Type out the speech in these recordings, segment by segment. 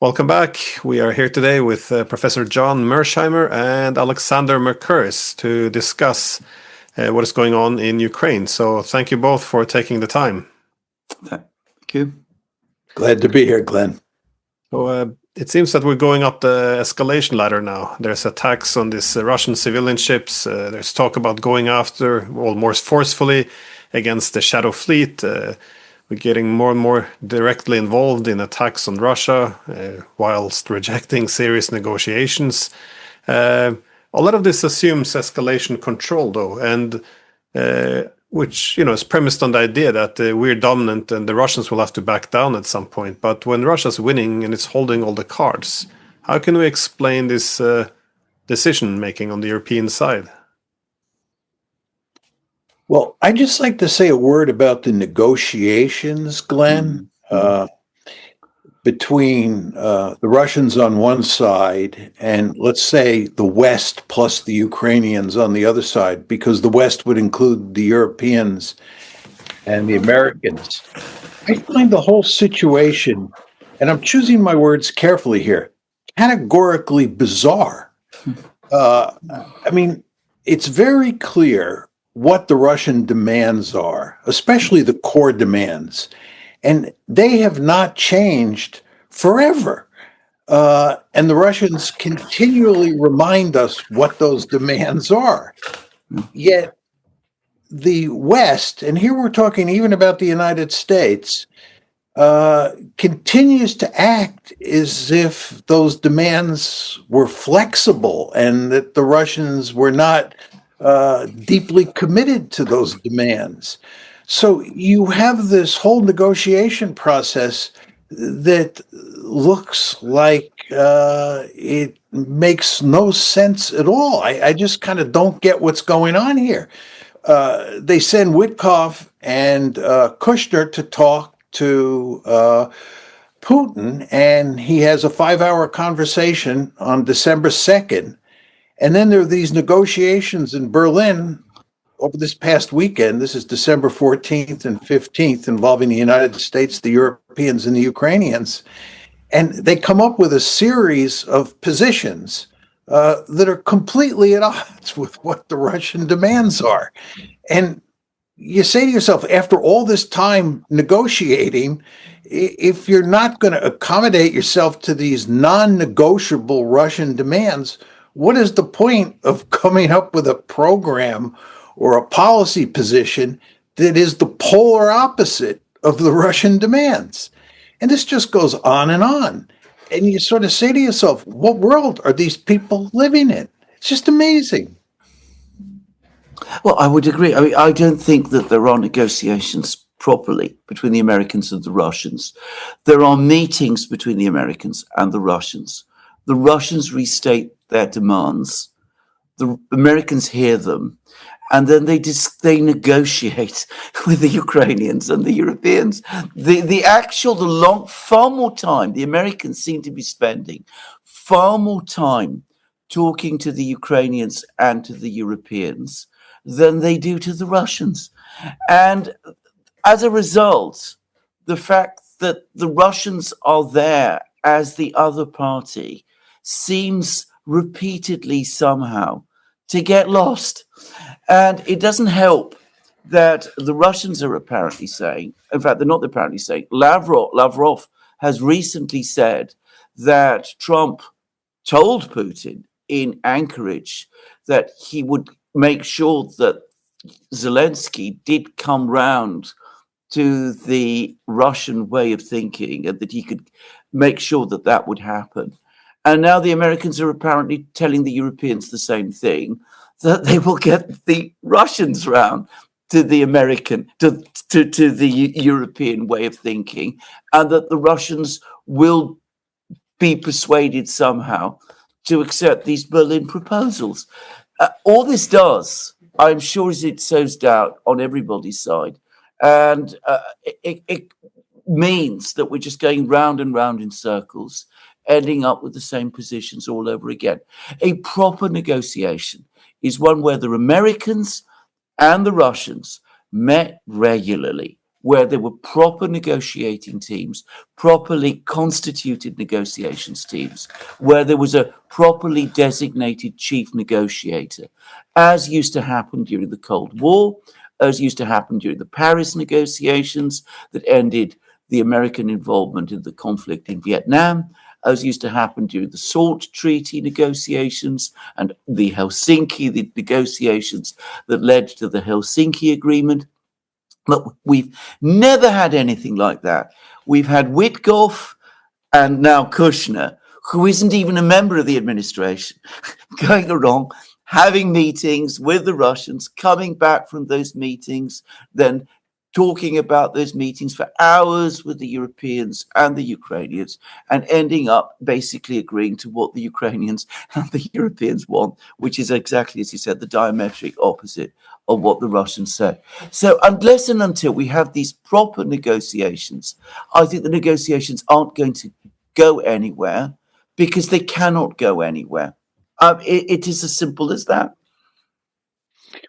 Welcome back. We are here today with Professor John Mearsheimer and Alexander Mercouris to discuss what is going on in Ukraine. So thank you both for taking the time. Thank you. Glad to be here, Glenn. So it seems that we're going up the escalation ladder now. There's attacks on these Russian civilian ships. There's talk about going after, well, more forcefully against the Shadow Fleet. We're getting more and more directly involved in attacks on Russia, whilst rejecting serious negotiations. A lot of this assumes escalation control, though, and which is premised on the idea that we're dominant and the Russians will have to back down at some point. But when Russia's winning and it's holding all the cards, how can we explain this decision making on the European side? Well, I'd just like to say a word about the negotiations, Glenn, between the Russians on one side and, let's say, the West plus the Ukrainians on the other side, because the West would include the Europeans and the Americans. I find the whole situation, and I'm choosing my words carefully here, categorically bizarre. I mean, it's very clear what the Russian demands are, especially the core demands. And they have not changed forever. And the Russians continually remind us what those demands are. Yet the West, and here we're talking even about the United States, continues to act as if those demands were flexible and that the Russians were not deeply committed to those demands. So you have this whole negotiation process that looks like it makes no sense at all. I just kind of don't get what's going on here. They send Witkoff and Kushner to talk to Putin, and he has a 5-hour conversation on December 2nd. And then there are these negotiations in Berlin over this past weekend. This is December 14th and 15th, involving the United States, the Europeans, and the Ukrainians. And they come up with a series of positions that are completely at odds with what the Russian demands are. And you say to yourself, after all this time negotiating, if you're not going to accommodate yourself to these non-negotiable Russian demands, what is the point of coming up with a program or a policy position that is the polar opposite of the Russian demands? And this just goes on. And you sort of say to yourself, what world are these people living in? It's just amazing. Well, I would agree. I mean, I don't think that there are negotiations properly between the Americans and the Russians. There are meetings between the Americans and the Russians. The Russians restate their demands. The Americans hear them, and then they negotiate with the Ukrainians and the Europeans. Far more time. The Americans seem to be spending far more time talking to the Ukrainians and to the Europeans than they do to the Russians. And as a result, the fact that the Russians are there as the other party seems repeatedly somehow to get lost. And it doesn't help that the Russians are apparently saying, in fact, they're not apparently saying, Lavrov has recently said that Trump told Putin in Anchorage that he would make sure that Zelensky did come round to the Russian way of thinking and that he could make sure that that would happen. And now the Americans are apparently telling the Europeans the same thing, that they will get the Russians round to the to the European way of thinking, and that the Russians will be persuaded somehow to accept these Berlin proposals. All this does, I'm sure, is it sows doubt on everybody's side. And it means that we're just going round and round in circles, ending up with the same positions all over again. A proper negotiation is one where the Americans and the Russians met regularly where there were proper negotiating teams, properly constituted negotiations teams, where there was a properly designated chief negotiator, as used to happen during the Cold War, as used to happen during the Paris negotiations that ended the American involvement in the conflict in Vietnam, as used to happen during the SALT Treaty negotiations and the the negotiations that led to the Helsinki Agreement. But we've never had anything like that. We've had Witkoff and now Kushner, who isn't even a member of the administration, going around having meetings with the Russians, coming back from those meetings, then talking about those meetings for hours with the Europeans and the Ukrainians, and ending up basically agreeing to what the Ukrainians and the Europeans want, which is exactly, as you said, the diametric opposite of what the Russians say. So unless and until we have these proper negotiations, I think the negotiations aren't going to go anywhere because they cannot go anywhere. It is as simple as that.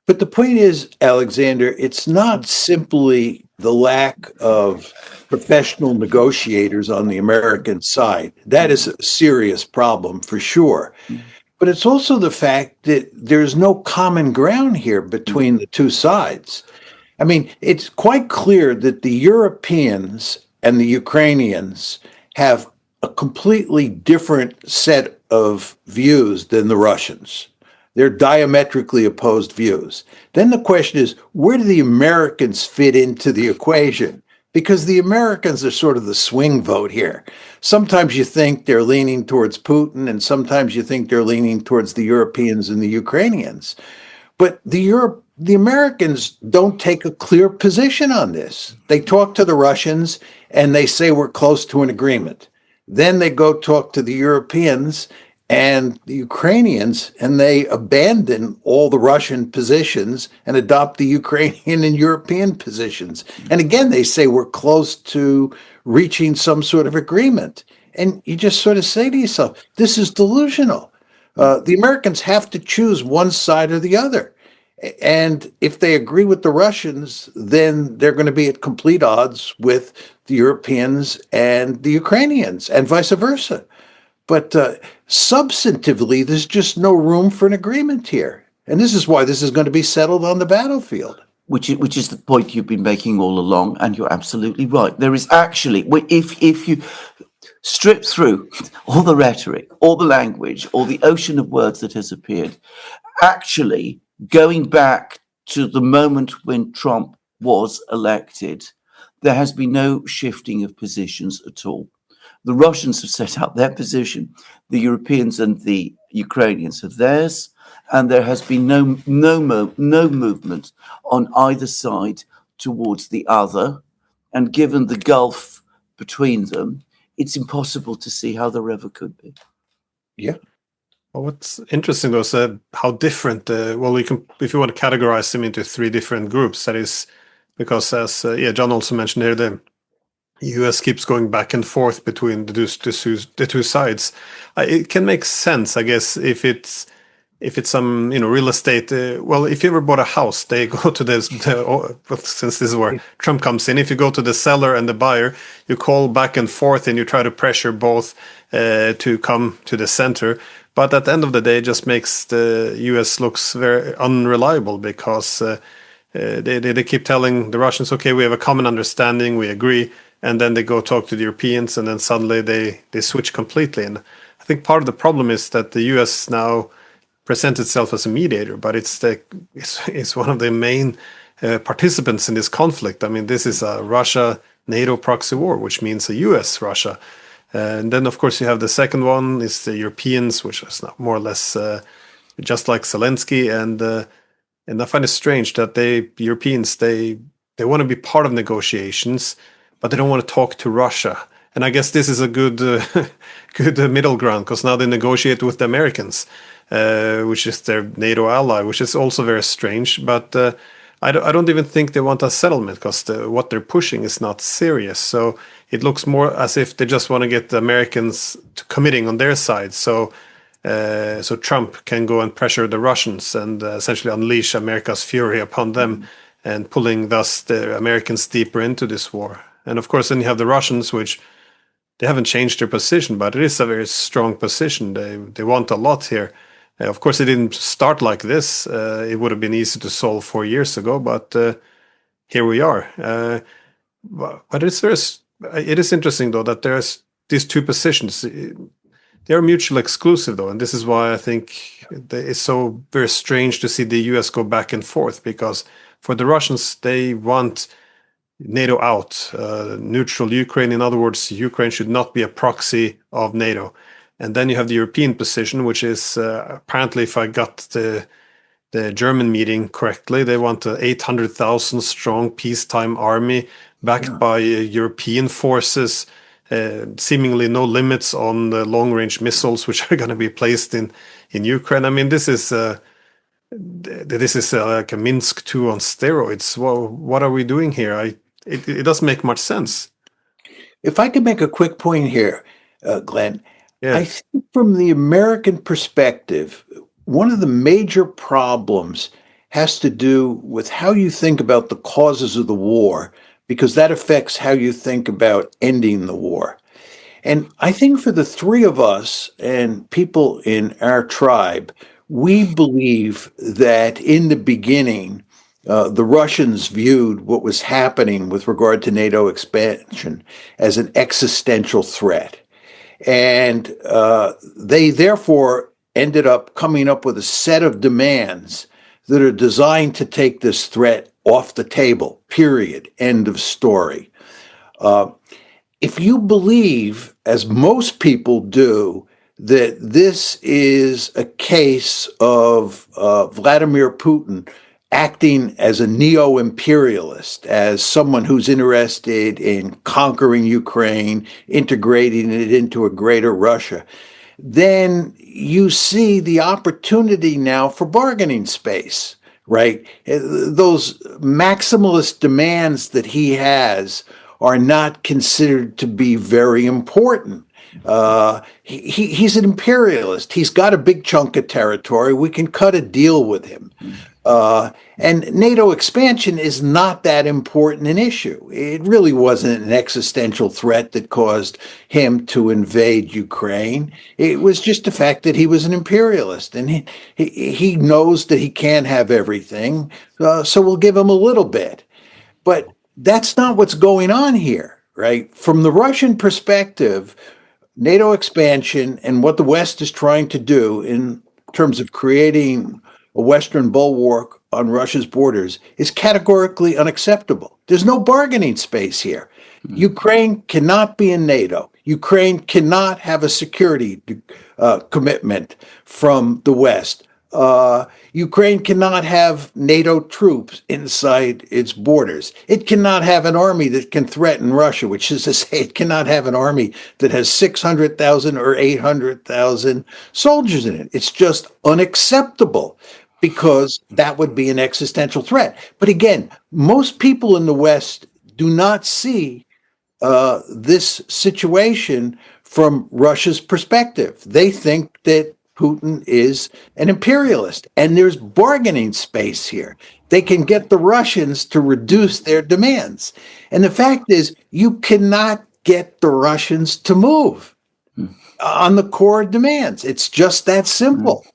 But the point is, Alexander, it's not simply the lack of professional negotiators on the American side. That is a serious problem for sure. But it's also the fact that there's no common ground here between the two sides. I mean, it's quite clear that the Europeans and the Ukrainians have a completely different set of views than the Russians. They're diametrically opposed views. Then the question is, where do the Americans fit into the equation? Because the Americans are sort of the swing vote here. Sometimes you think they're leaning towards Putin, and sometimes you think they're leaning towards the Europeans and the Ukrainians. But the Americans don't take a clear position on this. They talk to the Russians, and they say we're close to an agreement. Then they go talk to the Europeans and the Ukrainians, and they abandon all the Russian positions and adopt the Ukrainian and European positions. And again, they say we're close to reaching some sort of agreement. And you just sort of say to yourself, this is delusional. The Americans have to choose one side or the other. And if they agree with the Russians, then they're going to be at complete odds with the Europeans and the Ukrainians, and vice versa. But substantively, there's just no room for an agreement here. And this is why this is going to be settled on the battlefield. Which is the point you've been making all along, and you're absolutely right. There is actually, if you strip through all the rhetoric, all the language, all the ocean of words that has appeared, actually going back to the moment when Trump was elected, there has been no shifting of positions at all. The Russians have set out their position, the Europeans and the Ukrainians have theirs, and there has been no movement on either side towards the other. And given the gulf between them, it's impossible to see how there ever could be. Yeah. Well, what's interesting though is how different. We can, if you want to categorize them into three different groups, that is because, as John also mentioned here, the U.S. keeps going back and forth between the two sides. It can make sense, I guess, if it's some real estate. If you ever bought a house, they go to this. Since this is where Trump comes in, if you go to the seller and the buyer, you call back and forth and you try to pressure both to come to the center. But at the end of the day, it just makes the U.S. looks very unreliable because they keep telling the Russians, okay, we have a common understanding, we agree. And then they go talk to the Europeans, and then suddenly they switch completely. And I think part of the problem is that the U.S. now presents itself as a mediator, but it's one of the main participants in this conflict. I mean, this is a Russia-NATO proxy war, which means a U.S.-Russia. And then, of course, you have the second one, is the Europeans, which is now more or less just like Zelensky. And I find it strange that the Europeans, they want to be part of negotiations, but they don't want to talk to Russia. And I guess this is a good middle ground, because now they negotiate with the Americans, which is their NATO ally, which is also very strange. But I don't even think they want a settlement, because what they're pushing is not serious. So it looks more as if they just want to get the Americans to committing on their side. So Trump can go and pressure the Russians and essentially unleash America's fury upon them. and pulling thus the Americans deeper into this war. And of course, then you have the Russians, which they haven't changed their position, but it is a very strong position. They want a lot here. Of course, it didn't start like this. It would have been easy to solve 4 years ago, but here we are. But it is interesting, though, that there's these two positions. They are mutually exclusive, though, and this is why I think it's so very strange to see the US go back and forth, because for the Russians, they want NATO out, neutral Ukraine. In other words, Ukraine should not be a proxy of NATO. And then you have the European position, which is apparently, if I got the German meeting correctly, they want an 800,000 strong peacetime army backed by European forces, seemingly no limits on the long-range missiles which are going to be placed in Ukraine. I mean, this is like a Minsk 2 on steroids. Well, what are we doing here? It doesn't make much sense. If I could make a quick point here, Glenn, Yeah. I think from the American perspective, one of the major problems has to do with how you think about the causes of the war, because that affects how you think about ending the war. And I think for the three of us and people in our tribe, we believe that in the beginning, the Russians viewed what was happening with regard to NATO expansion as an existential threat. And they therefore ended up coming up with a set of demands that are designed to take this threat off the table, period, end of story. If you believe, as most people do, that this is a case of Vladimir Putin acting as a neo-imperialist, as someone who's interested in conquering Ukraine, integrating it into a greater Russia, then you see the opportunity now for bargaining space, right? Those maximalist demands that he has are not considered to be very important. He's an imperialist. He's got a big chunk of territory. We can cut a deal with him. And NATO expansion is not that important an issue. It really wasn't an existential threat that caused him to invade Ukraine. It was just the fact that he was an imperialist, and he knows that he can't have everything, so we'll give him a little bit. But that's not what's going on here, right? From the Russian perspective, NATO expansion and what the West is trying to do in terms of creating a Western bulwark on Russia's borders is categorically unacceptable. There's no bargaining space here. Ukraine cannot be in NATO. Ukraine cannot have a security commitment from the West. Ukraine cannot have NATO troops inside its borders. It cannot have an army that can threaten Russia, which is to say it cannot have an army that has 600,000 or 800,000 soldiers in it. It's just unacceptable, because that would be an existential threat. But again, most people in the West do not see this situation from Russia's perspective. They think that Putin is an imperialist, and there's bargaining space here. They can get the Russians to reduce their demands. And the fact is, you cannot get the Russians to move on the core demands. It's just that simple.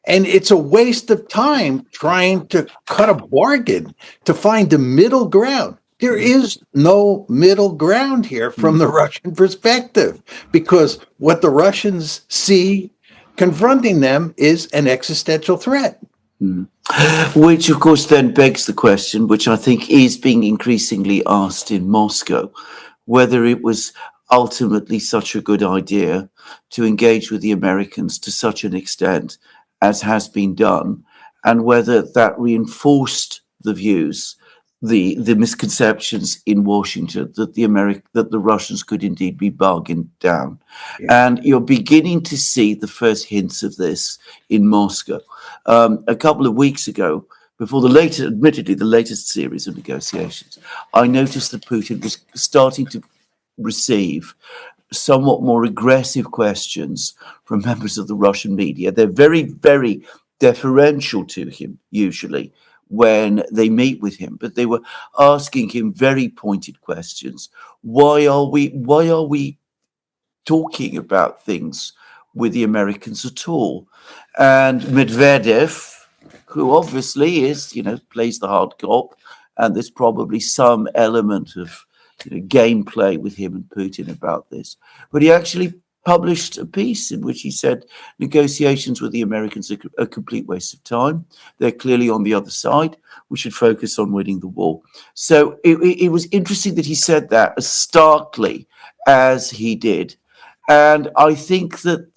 And it's a waste of time trying to cut a bargain to find a middle ground. There is no middle ground here from the Russian perspective, because what the Russians see confronting them is an existential threat. Which, of course, then begs the question, which I think is being increasingly asked in Moscow, whether it was ultimately such a good idea to engage with the Americans to such an extent as has been done, and whether that reinforced the views, the misconceptions in Washington that the Russians could indeed be bargained down. Yeah. And you're beginning to see the first hints of this in Moscow. A couple of weeks ago, before admittedly the latest series of negotiations, I noticed that Putin was starting to receive somewhat more aggressive questions from members of the Russian media. They're very, very deferential to him, usually, when they meet with him, but they were asking him very pointed questions. Why are we talking about things with the Americans at all? And Medvedev, who obviously is, plays the hard cop, and there's probably some element of gameplay with him and Putin about this. But he actually published a piece in which he said negotiations with the Americans are a complete waste of time. They're clearly on the other side. We should focus on winning the war. So it was interesting that he said that as starkly as he did. And I think that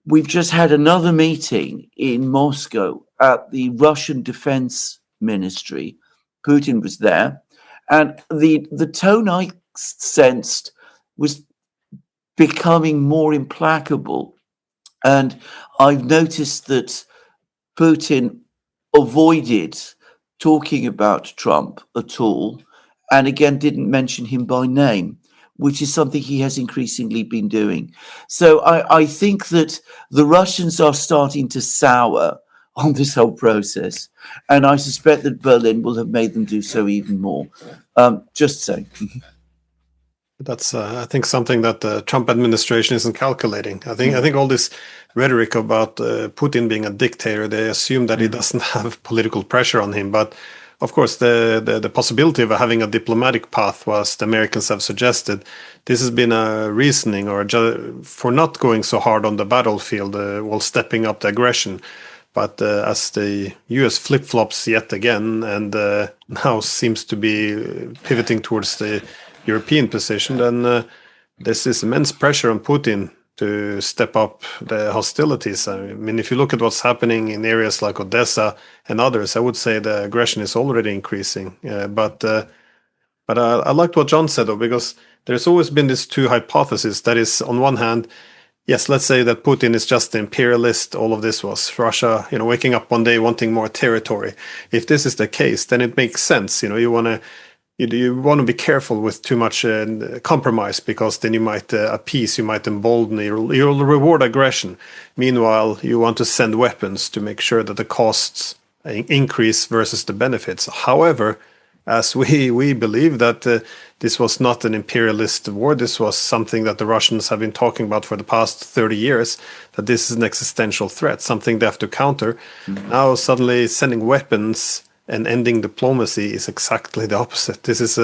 we've just had another meeting in Moscow at the Russian Defense Ministry. Putin was there. And the tone I sensed was becoming more implacable. And I've noticed that Putin avoided talking about Trump at all, and again didn't mention him by name, which is something he has increasingly been doing. So I think that the Russians are starting to sour on this whole process, and I suspect that Berlin will have made them do so even more. Just saying. That's, I think, something that the Trump administration isn't calculating. I think all this rhetoric about Putin being a dictator, they assume that he doesn't have political pressure on him. But of course, the possibility of having a diplomatic path was the Americans have suggested. This has been a reasoning for not going so hard on the battlefield while stepping up the aggression. But as the US flip-flops yet again and now seems to be pivoting towards the European position, then there's this immense pressure on Putin to step up the hostilities. I mean, if you look at what's happening in areas like Odessa and others, I would say the aggression is already increasing. But I liked what John said, though, because there's always been these two hypotheses. That is, on one hand, yes, let's say that Putin is just the imperialist. All of this was Russia, waking up one day wanting more territory. If this is the case, then it makes sense. You want to be careful with too much compromise, because then you might appease, you might embolden, you'll reward aggression. Meanwhile, you want to send weapons to make sure that the costs increase versus the benefits. However, as we believe that this was not an imperialist war, this was something that the Russians have been talking about for the past 30 years, that this is an existential threat, something they have to counter. Now suddenly sending weapons and ending diplomacy is exactly the opposite. This is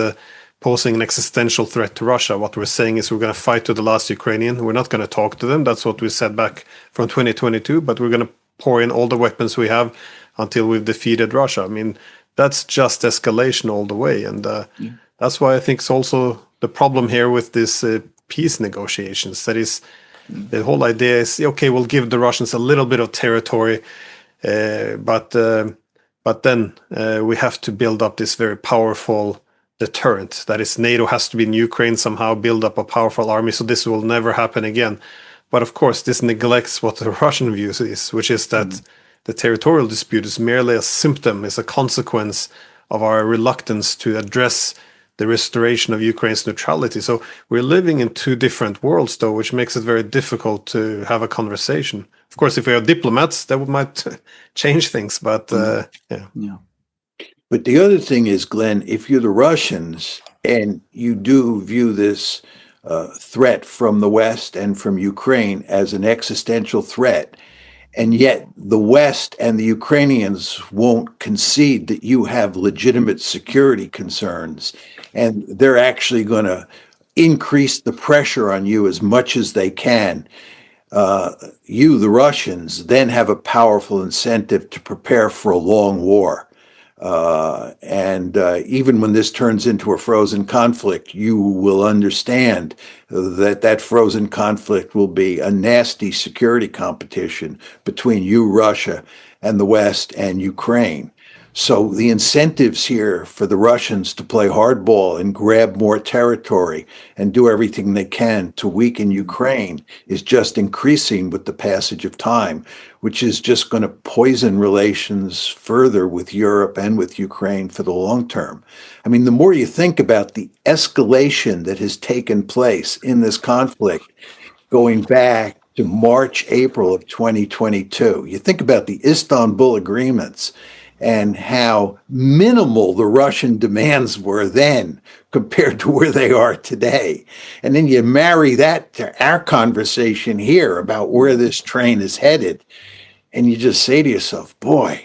posing an existential threat to Russia. What we're saying is we're going to fight to the last Ukrainian. We're not going to talk to them. That's what we said back from 2022, but we're going to pour in all the weapons we have until we've defeated Russia. I mean, that's just escalation all the way. And that's why I think it's also the problem here with this peace negotiations. That is, the whole idea is, okay, we'll give the Russians a little bit of territory, but then we have to build up this very powerful deterrent. That is, NATO has to be in Ukraine somehow, build up a powerful army, so this will never happen again. But of course, this neglects what the Russian view is, which is that the territorial dispute is merely a symptom, is a consequence of our reluctance to address the restoration of Ukraine's neutrality. So we're living in two different worlds, though, which makes it very difficult to have a conversation. Of course, if we are diplomats, that might change things, but yeah. But the other thing is, Glenn, if you're the Russians and you do view this threat from the West and from Ukraine as an existential threat, and yet the West and the Ukrainians won't concede that you have legitimate security concerns, and they're actually going to increase the pressure on you as much as they can. You, the Russians, then have a powerful incentive to prepare for a long war. And even when this turns into a frozen conflict, you will understand that that frozen conflict will be a nasty security competition between you, Russia, and the West and Ukraine. So the incentives here for the Russians to play hardball and grab more territory and do everything they can to weaken Ukraine is just increasing with the passage of time, which is just going to poison relations further with Europe and with Ukraine for the long term. I mean, the more you think about the escalation that has taken place in this conflict going back to March, April of 2022, you think about the Istanbul agreements and how minimal the Russian demands were then compared to where they are today. And then you marry that to our conversation here about where this train is headed, and you just say to yourself, boy,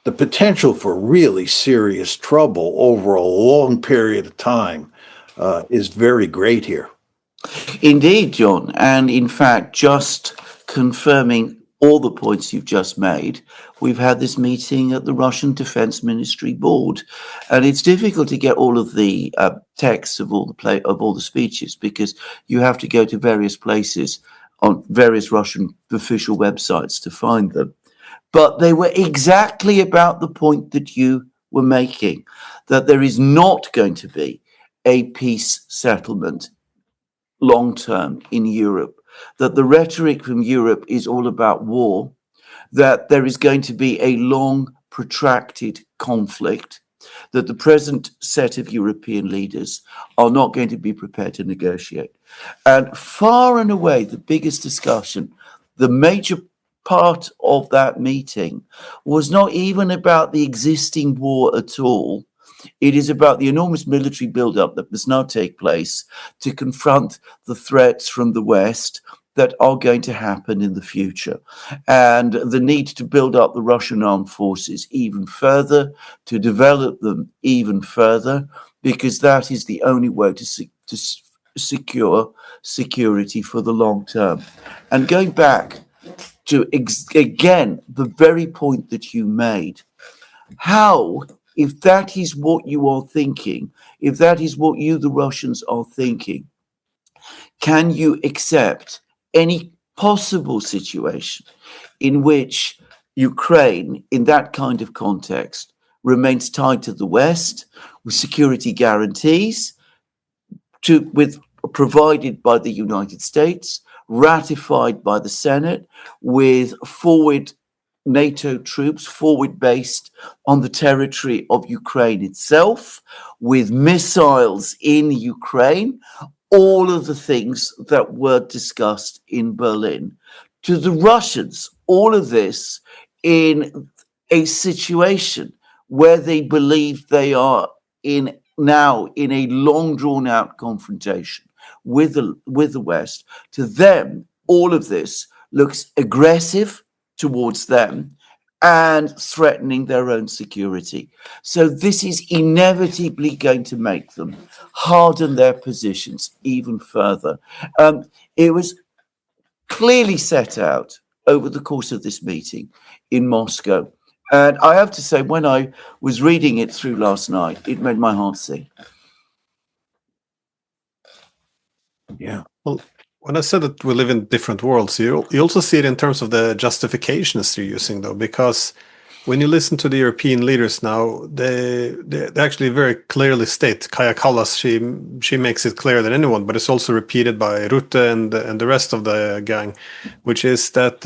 the potential for really serious trouble over a long period of time is very great here. Indeed, John. And in fact, just confirming all the points you've just made, we've had this meeting at the Russian Defense Ministry board, and it's difficult to get all of the texts of all the speeches, because you have to go to various places on various Russian official websites to find them. But they were exactly about the point that you were making, that there is not going to be a peace settlement long term in Europe, that the rhetoric from Europe is all about war, that there is going to be a long, protracted conflict, that the present set of European leaders are not going to be prepared to negotiate. And far and away, the biggest discussion, the major part of that meeting, was not even about the existing war at all. It is about the enormous military buildup that must now take place to confront the threats from the West that are going to happen in the future, and the need to build up the Russian armed forces even further, to develop them even further, because that is the only way to secure security for the long term. And going back to, again, the very point that you made, how, if that is what you are thinking, if that is what you, the Russians, are thinking, can you accept any possible situation in which Ukraine, in that kind of context, remains tied to the West with security guarantees provided by the United States, ratified by the Senate, with forward NATO troops forward-based on the territory of Ukraine itself, with missiles in Ukraine, all of the things that were discussed in Berlin. To the Russians, all of this in a situation where they believe they are now in a long drawn-out confrontation with the West. To them, all of this looks aggressive towards them and threatening their own security. So this is inevitably going to make them harden their positions even further. It was clearly set out over the course of this meeting in Moscow. And I have to say, when I was reading it through last night, it made my heart sing. Yeah. Well, when I said that we live in different worlds, you also see it in terms of the justifications you're using, though, because when you listen to the European leaders now, they actually very clearly state, Kaja Kallas, she makes it clearer than anyone, but it's also repeated by Rutte and the rest of the gang, which is that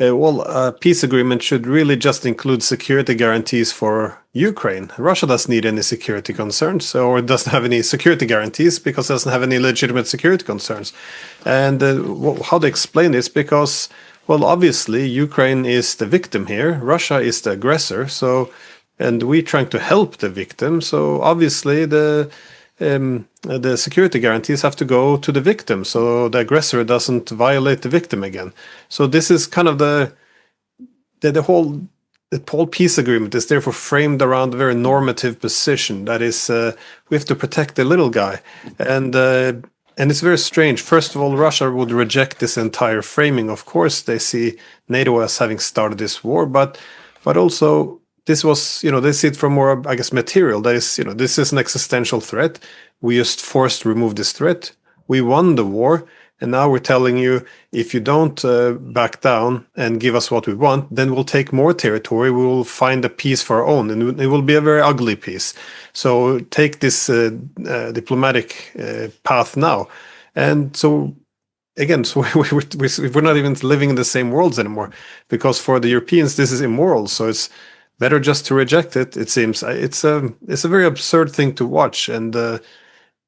a peace agreement should really just include security guarantees for Ukraine. Russia doesn't need any security concerns, or doesn't have any security guarantees because it doesn't have any legitimate security concerns. And how they explain this, because, well, obviously Ukraine is the victim here, Russia is the aggressor, so, and we're trying to help the victim, so obviously the security guarantees have to go to the victim, so the aggressor doesn't violate the victim again. So this is kind of the whole peace agreement is therefore framed around a very normative position. That is, we have to protect the little guy, and it's very strange. First of all, Russia would reject this entire framing. Of course, they see NATO as having started this war, but also, this was, they see it from more, I guess, material. That is, this is an existential threat. We just forced to remove this threat. We won the war. And now we're telling you, if you don't back down and give us what we want, then we'll take more territory. We will find a peace for our own. And it will be a very ugly peace. So take this diplomatic path now. And so, again, so we're not even living in the same worlds anymore. Because for the Europeans, this is immoral. So it's better just to reject it. It seems it's a very absurd thing to watch, and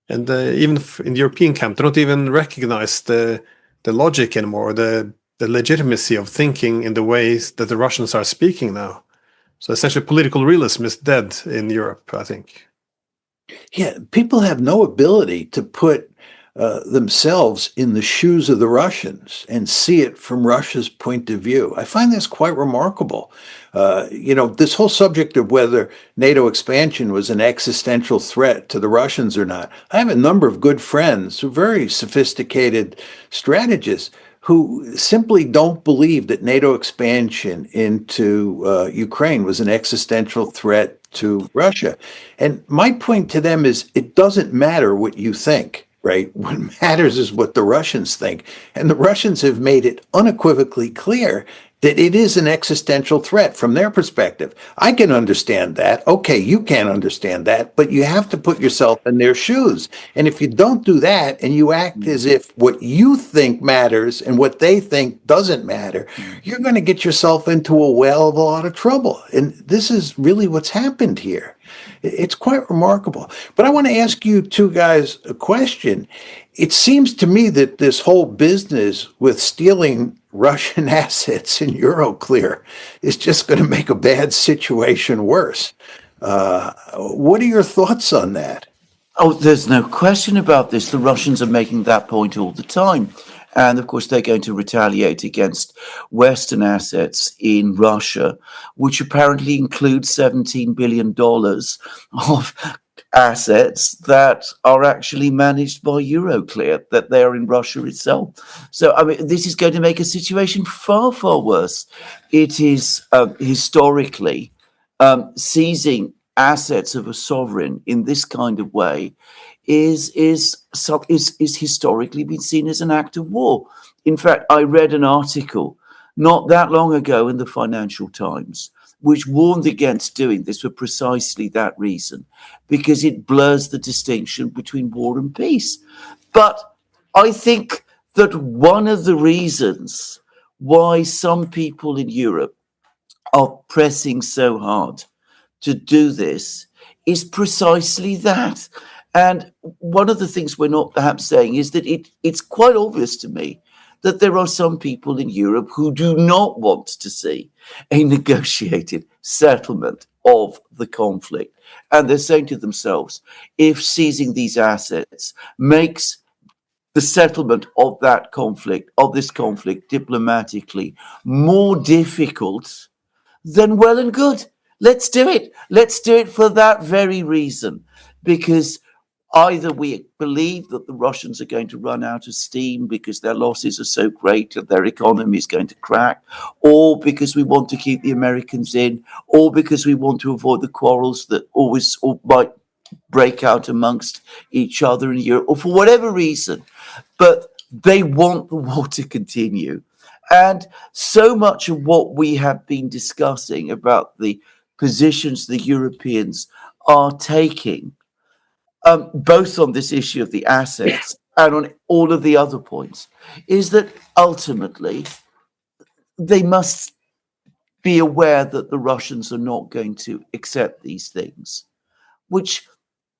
even in the European camp, they don't even recognize the logic anymore, the legitimacy of thinking in the ways that the Russians are speaking now. So essentially, political realism is dead in Europe, I think. Yeah, people have no ability to put themselves in the shoes of the Russians and see it from Russia's point of view. I find this quite remarkable. This whole subject of whether NATO expansion was an existential threat to the Russians or not. I have a number of good friends who are very sophisticated strategists who simply don't believe that NATO expansion into Ukraine was an existential threat to Russia. And my point to them is it doesn't matter what you think, right? What matters is what the Russians think. And the Russians have made it unequivocally clear that it is an existential threat from their perspective. I can understand that. Okay, you can't understand that, but you have to put yourself in their shoes. And if you don't do that and you act as if what you think matters and what they think doesn't matter, you're going to get yourself into a well of a lot of trouble. And this is really what's happened here. It's quite remarkable. But I want to ask you two guys a question. It seems to me that this whole business with stealing Russian assets in Euroclear is just going to make a bad situation worse. What are your thoughts on that? Oh, there's no question about this. The Russians are making that point all the time. And of course, they're going to retaliate against Western assets in Russia, which apparently includes $17 billion of assets that are actually managed by Euroclear, that they are in Russia itself. So, I mean, this is going to make a situation far, far worse. It is historically seizing assets of a sovereign in this kind of way is historically been seen as an act of war. In fact, I read an article not that long ago in the Financial Times which warned against doing this for precisely that reason, because it blurs the distinction between war and peace. But I think that one of the reasons why some people in Europe are pressing so hard to do this is precisely that. And one of the things we're not perhaps saying is that it's quite obvious to me that there are some people in Europe who do not want to see a negotiated settlement of the conflict. And they're saying to themselves, if seizing these assets makes the settlement of that conflict, of this conflict diplomatically more difficult, then well and good. Let's do it. Let's do it for that very reason, because either we believe that the Russians are going to run out of steam because their losses are so great that their economy is going to crack, or because we want to keep the Americans in, or because we want to avoid the quarrels that always might break out amongst each other in Europe, or for whatever reason. But they want the war to continue. And so much of what we have been discussing about the positions the Europeans are taking, both on this issue of the assets and on all of the other points, is that ultimately they must be aware that the Russians are not going to accept these things, which,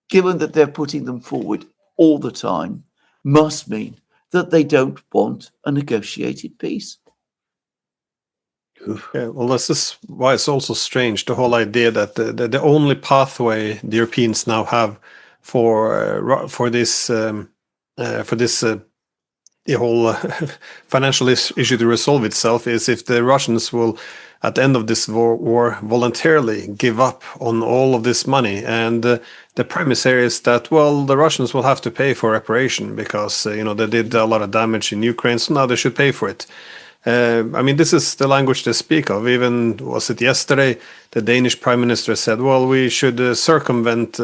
given that they're putting them forward all the time, must mean that they don't want a negotiated peace. Yeah, well, this is why it's also strange, the whole idea that the only pathway the Europeans now have for this the whole financial issue to resolve itself is if the Russians will, at the end of this war, voluntarily give up on all of this money. And the premise here is that, well, the Russians will have to pay for reparation because they did a lot of damage in Ukraine, so now they should pay for it. I mean, this is the language they speak of. Even, was it yesterday, the Danish prime minister said, well, we should circumvent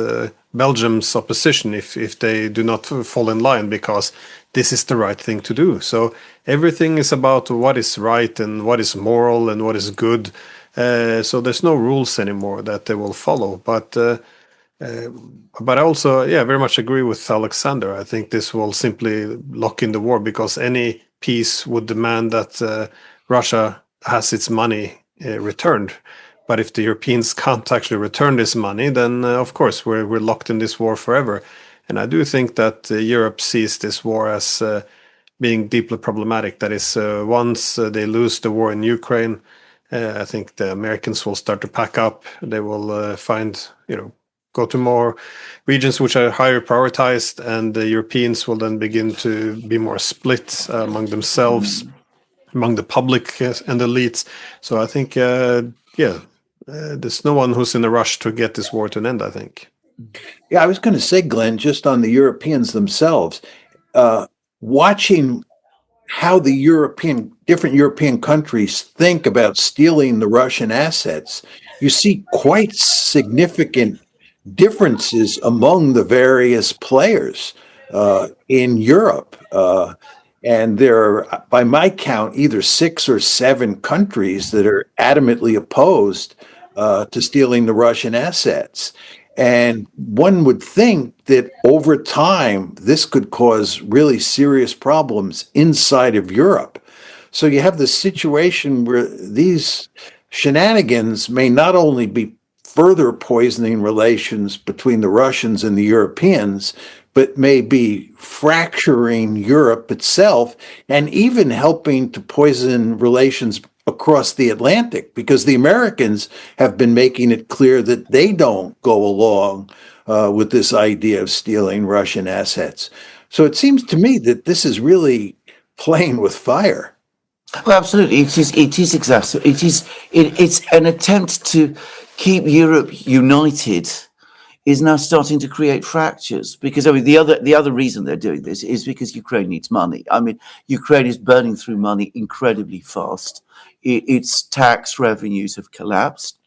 Belgium's opposition if they do not fall in line, because this is the right thing to do. So everything is about what is right and what is moral and what is good. So there's no rules anymore that they will follow. But I also, very much agree with Alexander. I think this will simply lock in the war, because any peace would demand that Russia has its money returned. But if the Europeans can't actually return this money, then of course we're locked in this war forever. And I do think that Europe sees this war as being deeply problematic. That is, once they lose the war in Ukraine, I think the Americans will start to pack up. They will go to more regions which are higher prioritized, and the Europeans will then begin to be more split among themselves, among the public and elites. So I think, there's no one who's in a rush to get this war to an end, I think. Yeah, I was going to say, Glenn, just on the Europeans themselves, watching how the different European countries think about stealing the Russian assets, you see quite significant differences among the various players in Europe. And there are, by my count, either 6 or 7 countries that are adamantly opposed to stealing the Russian assets. And one would think that over time, this could cause really serious problems inside of Europe. So you have this situation where these shenanigans may not only be further poisoning relations between the Russians and the Europeans, but may be fracturing Europe itself and even helping to poison relations across the Atlantic, because the Americans have been making it clear that they don't go along with this idea of stealing Russian assets. So it seems to me that this is really playing with fire. Well, absolutely. It is exactly. It's an attempt to keep Europe united is now starting to create fractures, because I mean the other reason they're doing this is because Ukraine needs money. I mean, Ukraine is burning through money incredibly fast. Its tax revenues have collapsed.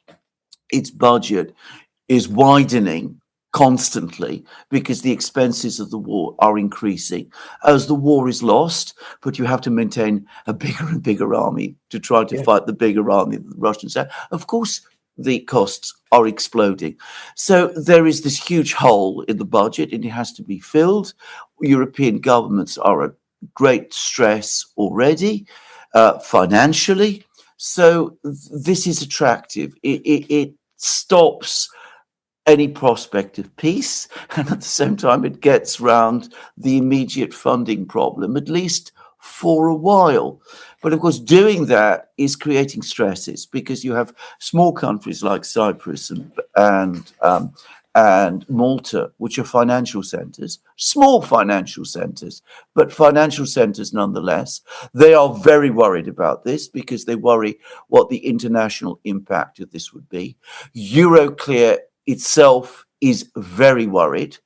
Its budget is widening constantly because the expenses of the war are increasing as the war is lost, but you have to maintain a bigger and bigger army to try to fight the bigger army that the Russians have. Of course, the costs are exploding. So there is this huge hole in the budget and it has to be filled. European governments are at great stress already, financially. So this is attractive. It stops any prospect of peace, and at the same time it gets round the immediate funding problem, at least for a while. But of course, doing that is creating stresses, because you have small countries like Cyprus and Malta, which are financial centers, small financial centers, but financial centers nonetheless. They are very worried about this because they worry what the international impact of this would be. Euroclear itself is very worried,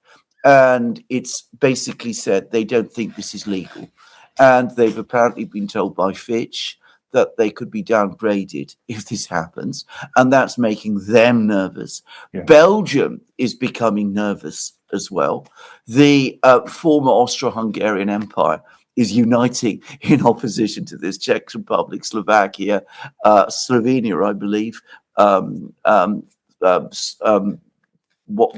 and it's basically said they don't think this is legal. And they've apparently been told by Fitch that they could be downgraded if this happens, and that's making them nervous. Yeah. Belgium is becoming nervous as well. The former Austro-Hungarian Empire is uniting in opposition to this. Czech Republic, Slovakia, Slovenia, I believe,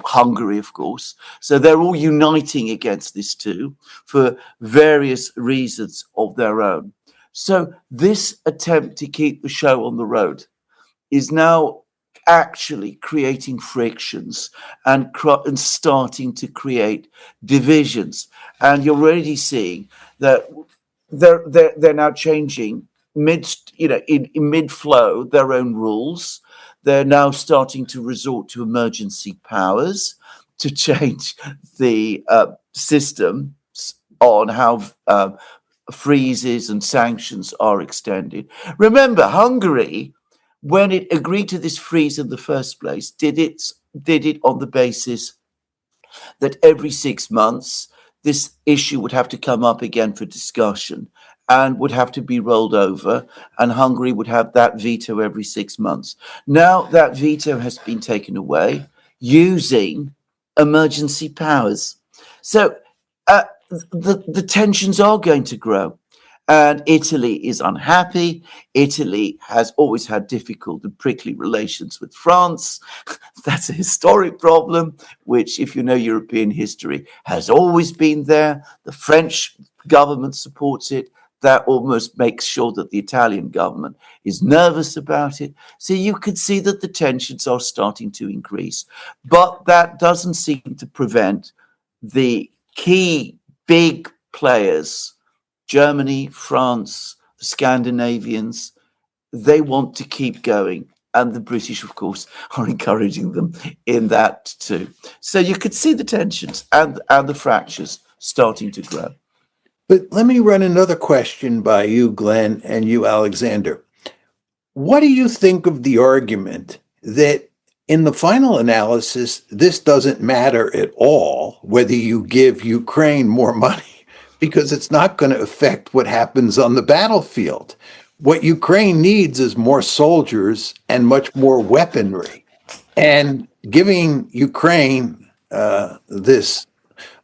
Hungary, of course. So they're all uniting against this too, for various reasons of their own. So this attempt to keep the show on the road is now actually creating frictions and starting to create divisions. And you're already seeing that they're now changing in mid-flow their own rules. They're now starting to resort to emergency powers to change the system on how freezes and sanctions are extended. Remember, Hungary, when it agreed to this freeze in the first place, did it on the basis that every 6 months this issue would have to come up again for discussion and would have to be rolled over, and Hungary would have that veto every 6 months. Now that veto has been taken away using emergency powers. So the tensions are going to grow. And Italy is unhappy. Italy has always had difficult and prickly relations with France. That's a historic problem, which, if you know European history, has always been there. The French government supports it. That almost makes sure that the Italian government is nervous about it. So you could see that the tensions are starting to increase. But that doesn't seem to prevent the key big players, Germany, France, the Scandinavians, they want to keep going. And the British, of course, are encouraging them in that too. So you could see the tensions and the fractures starting to grow. But let me run another question by you, Glenn, and you, Alexander. What do you think of the argument that in the final analysis, this doesn't matter at all whether you give Ukraine more money, because it's not going to affect what happens on the battlefield? What Ukraine needs is more soldiers and much more weaponry. And giving Ukraine this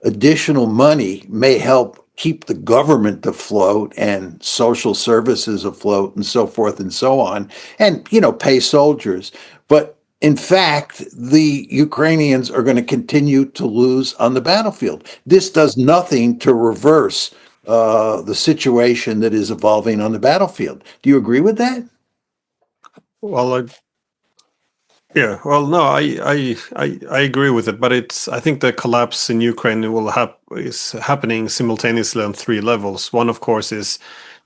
additional money may help keep the government afloat and social services afloat and so forth and so on, and, pay soldiers. But in fact, the Ukrainians are going to continue to lose on the battlefield. This does nothing to reverse the situation that is evolving on the battlefield. Do you agree with that? Well, yeah. Well, no, I agree with it, but I think the collapse in Ukraine is happening simultaneously on three levels. One, of course, is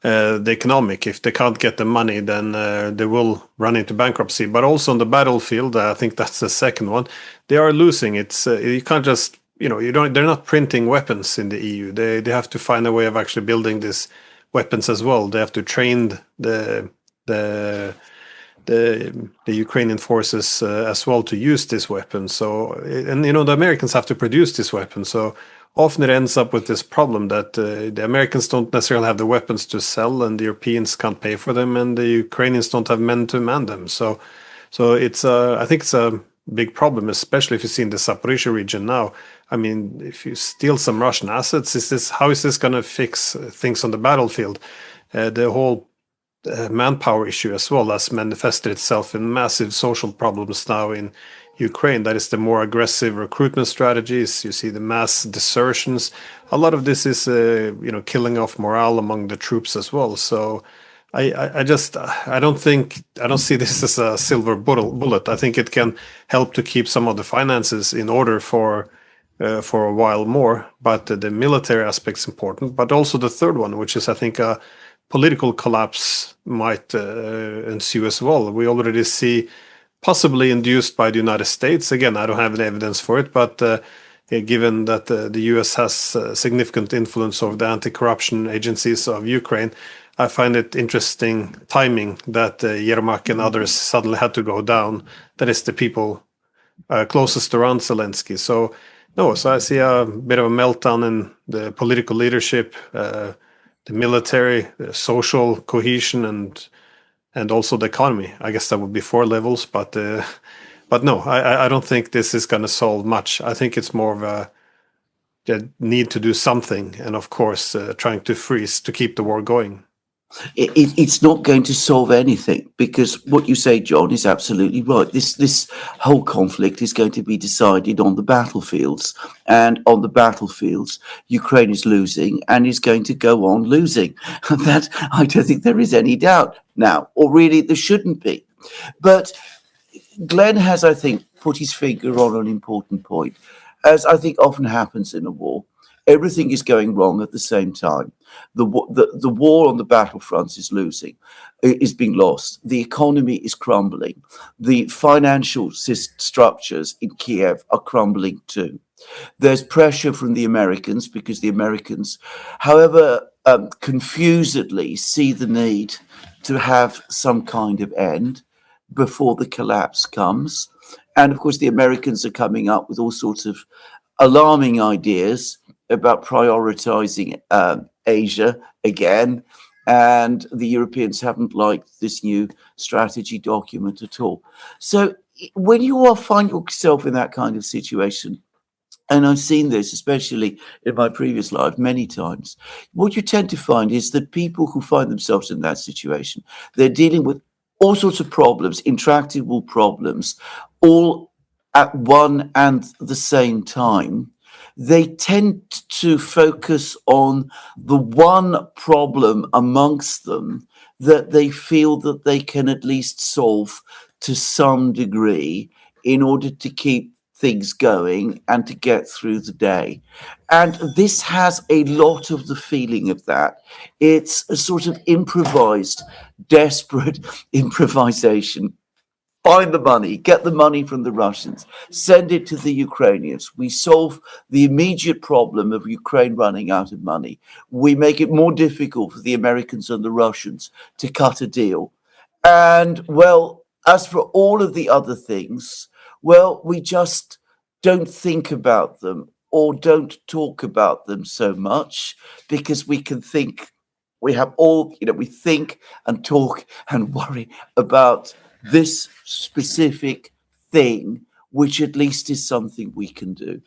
the economic. If they can't get the money, then they will run into bankruptcy. But also on the battlefield, I think that's the second one. They are losing. It's you can't just they're not printing weapons in the EU. They have to find a way of actually building these weapons as well. They have to train the Ukrainian forces as well to use this weapon. So, and the Americans have to produce this weapon. So often it ends up with this problem that the Americans don't necessarily have the weapons to sell, and the Europeans can't pay for them, and the Ukrainians don't have men to man them. So it's I think it's a big problem, especially if you see in the Zaporizhzhia region now. I mean, if you steal some Russian assets, how is this going to fix things on the battlefield? The whole manpower issue as well has manifested itself in massive social problems now in Ukraine. That is the more aggressive recruitment strategies. You see the mass desertions. A lot of this is killing off morale among the troops as well. So I don't see this as a silver bullet. I think it can help to keep some of the finances in order for a while more, but the military aspect is important. But also the third one, which is I think a political collapse might ensue as well. We already see, possibly induced by the United States. Again, I don't have any evidence for it, but given that the US has significant influence over the anti-corruption agencies of Ukraine, I find it interesting timing that Yermak and others suddenly had to go down. That is the people closest around Zelensky. So I see a bit of a meltdown in the political leadership, the military, the social cohesion, and also the economy. I guess that would be 4 levels, but no, I don't think this is going to solve much. I think it's more of a need to do something, and of course, trying to freeze to keep the war going. It's not going to solve anything, because what you say, John, is absolutely right. This whole conflict is going to be decided on the battlefields, and on the battlefields, Ukraine is losing and is going to go on losing. That I don't think there is any doubt now, or really there shouldn't be. But Glenn has, I think, put his finger on an important point, as I think often happens in a war. Everything is going wrong at the same time. The war on the battlefronts is being lost. The economy is crumbling. The financial structures in Kiev are crumbling too. There's pressure from the Americans, because the Americans, however confusedly, see the need to have some kind of end before the collapse comes. And of course, the Americans are coming up with all sorts of alarming ideas about prioritizing Asia again, and the Europeans haven't liked this new strategy document at all. So when you all find yourself in that kind of situation, and I've seen this, especially in my previous life, many times, what you tend to find is that people who find themselves in that situation, they're dealing with all sorts of problems, intractable problems, all at one and the same time. They tend to focus on the one problem amongst them that they feel that they can at least solve to some degree in order to keep things going and to get through the day. And this has a lot of the feeling of that. It's a sort of improvised, desperate improvisation. Find the money, get the money from the Russians, send it to the Ukrainians. We solve the immediate problem of Ukraine running out of money. We make it more difficult for the Americans and the Russians to cut a deal. And, well, as for all of the other things, well, we just don't think about them or don't talk about them so much because we can think, we have all, we think and talk and worry about this specific thing, which at least is something we can do.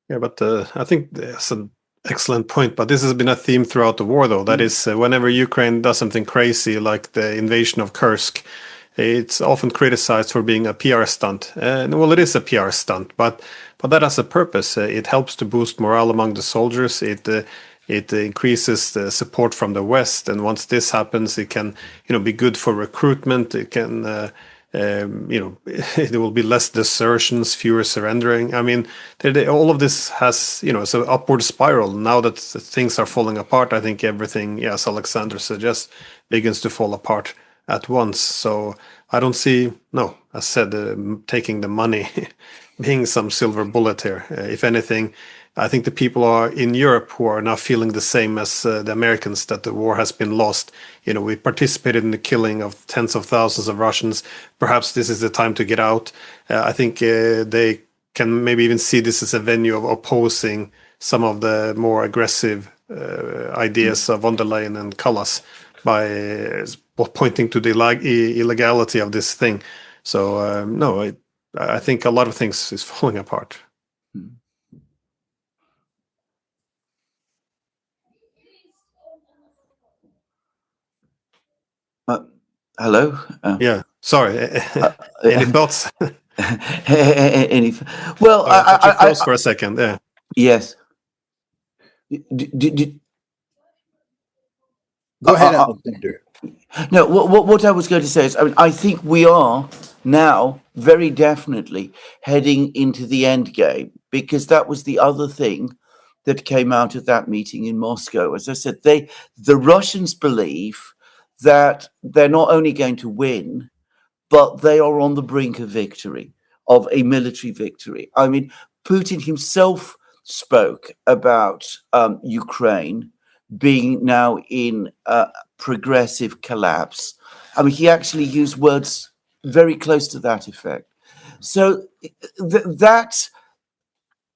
Yeah, but I think that's an excellent point. But this has been a theme throughout the war, though. That is, whenever Ukraine does something crazy, like the invasion of Kursk, it's often criticized for being a PR stunt. Well, it is a PR stunt, but that has a purpose. It helps to boost morale among the soldiers. It increases the support from the West, and once this happens, it can, be good for recruitment. It can, there will be less desertions, fewer surrendering. I mean, all of this has, it's an upward spiral. Now that things are falling apart, I think everything, as Alexander suggests, begins to fall apart at once. So I don't see, as I said, taking the money being some silver bullet here. If anything, I think the people are in Europe who are now feeling the same as the Americans, that the war has been lost. We participated in the killing of tens of thousands of Russians. Perhaps this is the time to get out. I think they can maybe even see this as a venue of opposing some of the more aggressive ideas of von der Leyen and Callas by pointing to the illegality of this thing. So, no, I think a lot of things is falling apart. Hello? Yeah, sorry. Any thoughts? Well, I froze for a second. Yeah. Yes. Go ahead, Alexander. No, what I was going to say is, I think we are now very definitely heading into the end game, because that was the other thing that came out of that meeting in Moscow. As I said, the Russians believe that they're not only going to win, but they are on the brink of victory, of a military victory. I mean, Putin himself spoke about Ukraine being now in progressive collapse. I mean, he actually used words very close to that effect. So that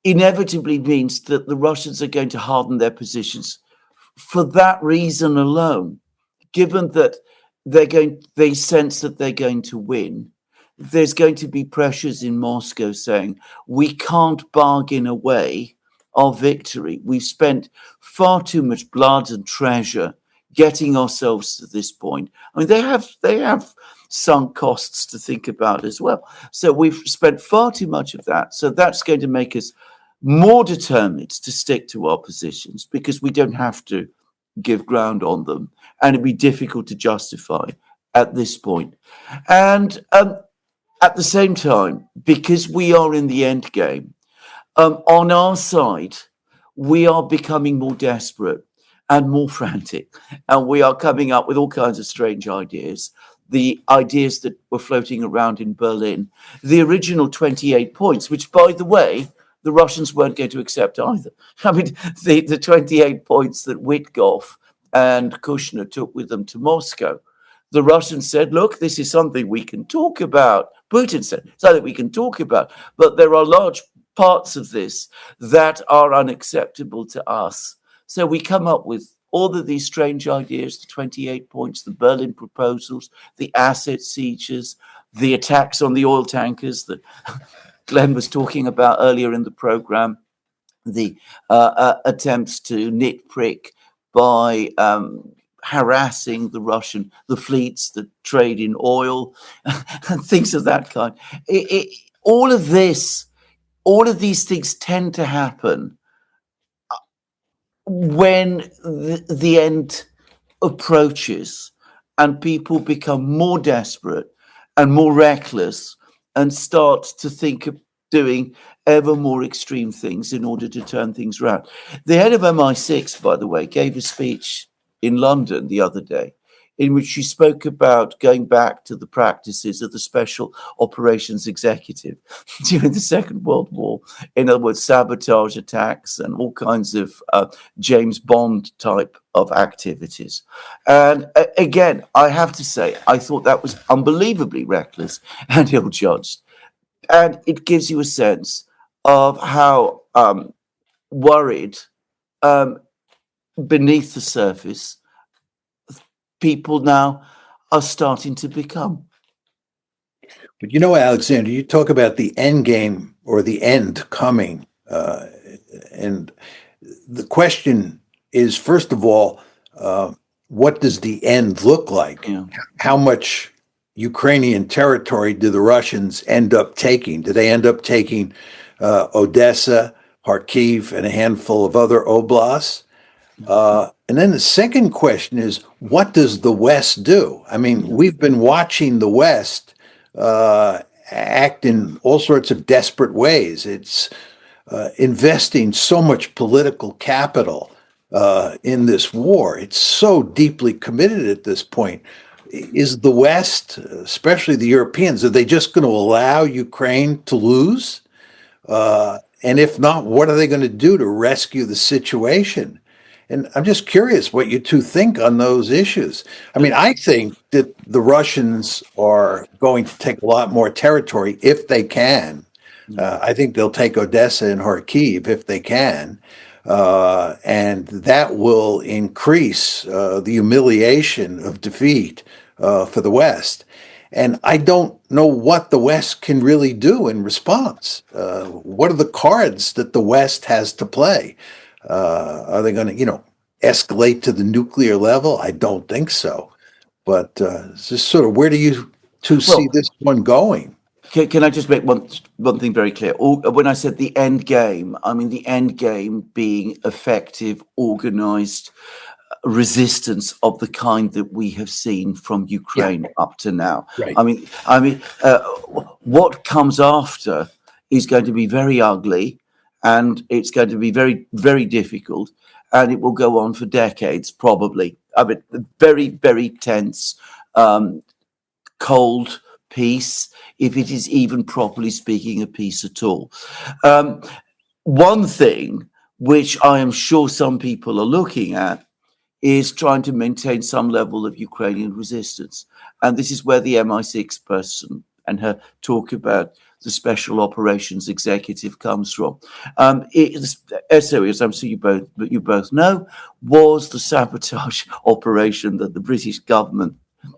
inevitably means that the Russians are going to harden their positions for that reason alone. Given that they sense that they're going to win, there's going to be pressures in Moscow saying, we can't bargain away our victory. We've spent far too much blood and treasure getting ourselves to this point. I mean, they have sunk costs to think about as well. So we've spent far too much of that. So that's going to make us more determined to stick to our positions, because we don't have to give ground on them, and it'd be difficult to justify at this point. And at the same time, because we are in the end game, on our side, we are becoming more desperate and more frantic, and we are coming up with all kinds of strange ideas. The ideas that were floating around in Berlin, the original 28 points, which, by the way, the Russians weren't going to accept either. I mean, the 28 points that Witkoff and Kushner took with them to Moscow, the Russians said, look, this is something we can talk about. Putin said, something we can talk about. But there are large parts of this that are unacceptable to us. So we come up with all of these strange ideas, the 28 points, the Berlin proposals, the asset seizures, the attacks on the oil tankers that Glenn was talking about earlier in the program, the attempts to nitpick by harassing the fleets that trade in oil, and things of that kind. All of these things tend to happen when the end approaches and people become more desperate and more reckless and start to think of doing ever more extreme things in order to turn things around. The head of MI6, by the way, gave a speech in London the other day in which she spoke about going back to the practices of the Special Operations Executive during the Second World War. In other words, sabotage attacks and all kinds of James Bond type of activities. And again, I have to say, I thought that was unbelievably reckless and ill-judged. And it gives you a sense of how worried beneath the surface people now are starting to become. But Alexander, you talk about the end game or the end coming. And the question is, first of all, what does the end look like? Yeah. How much Ukrainian territory do the Russians end up taking? Do they end up taking Odessa, Kharkiv, and a handful of other oblasts? And then the second question is, what does the West do? I mean, we've been watching the West act in all sorts of desperate ways. It's investing so much political capital in this war. It's so deeply committed at this point. Is the West, especially the Europeans, are they just going to allow Ukraine to lose? And if not, what are they going to do to rescue the situation? And I'm just curious what you two think on those issues. I mean, I think that the Russians are going to take a lot more territory if they can. I think they'll take Odessa and Kharkiv if they can. And that will increase the humiliation of defeat for the West. And I don't know what the West can really do in response. What are the cards that the West has to play? Are they going to, escalate to the nuclear level? I don't think so. But it's just sort of, where do you two see this one going? Can I just make one thing very clear? When I said the end game, I mean the end game being effective, organized resistance of the kind that we have seen from Ukraine up to now. Right. I mean, what comes after is going to be very ugly, and it's going to be very, very difficult, and it will go on for decades, probably. I mean, very, very tense, cold peace, if it is even properly speaking a peace at all. One thing which I am sure some people are looking at is trying to maintain some level of Ukrainian resistance. And this is where the MI6 person and her talk about the Special Operations Executive comes from. SO, as I'm sure you both know, was the sabotage operation that the British government,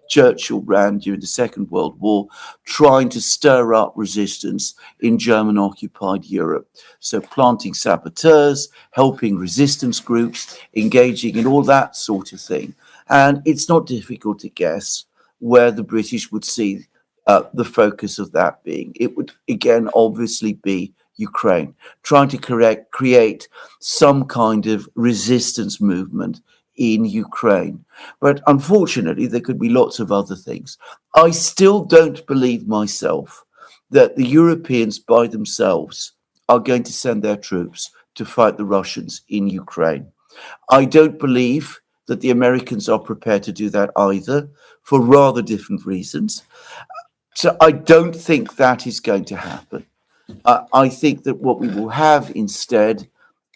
Churchill, ran during the Second World War, trying to stir up resistance in German-occupied Europe. So planting saboteurs, helping resistance groups, engaging in all that sort of thing. And it's not difficult to guess where the British would see the focus of that being. It would, again, obviously be Ukraine, trying to create some kind of resistance movement in Ukraine. But unfortunately, there could be lots of other things. I still don't believe myself that the Europeans by themselves are going to send their troops to fight the Russians in Ukraine. I don't believe that the Americans are prepared to do that either, for rather different reasons. So I don't think that is going to happen. I think that what we will have instead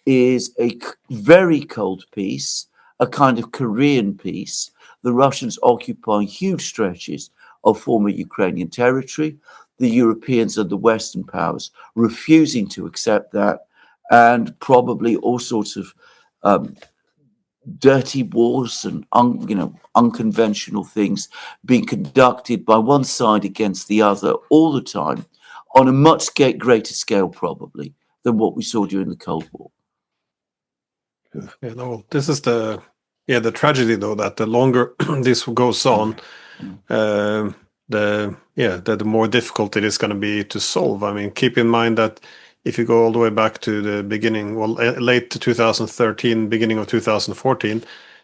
is a very cold peace, a kind of Korean peace, the Russians occupying huge stretches of former Ukrainian territory, the Europeans and the Western powers refusing to accept that, and probably all sorts of dirty wars and unconventional things being conducted by one side against the other all the time on a much greater scale probably than what we saw during the Cold War. Yeah, no, this is the tragedy though, that the longer this goes on, the more difficult it is going to be to solve. I mean, keep in mind that if you go all the way back to the beginning, late 2013, beginning of 2014,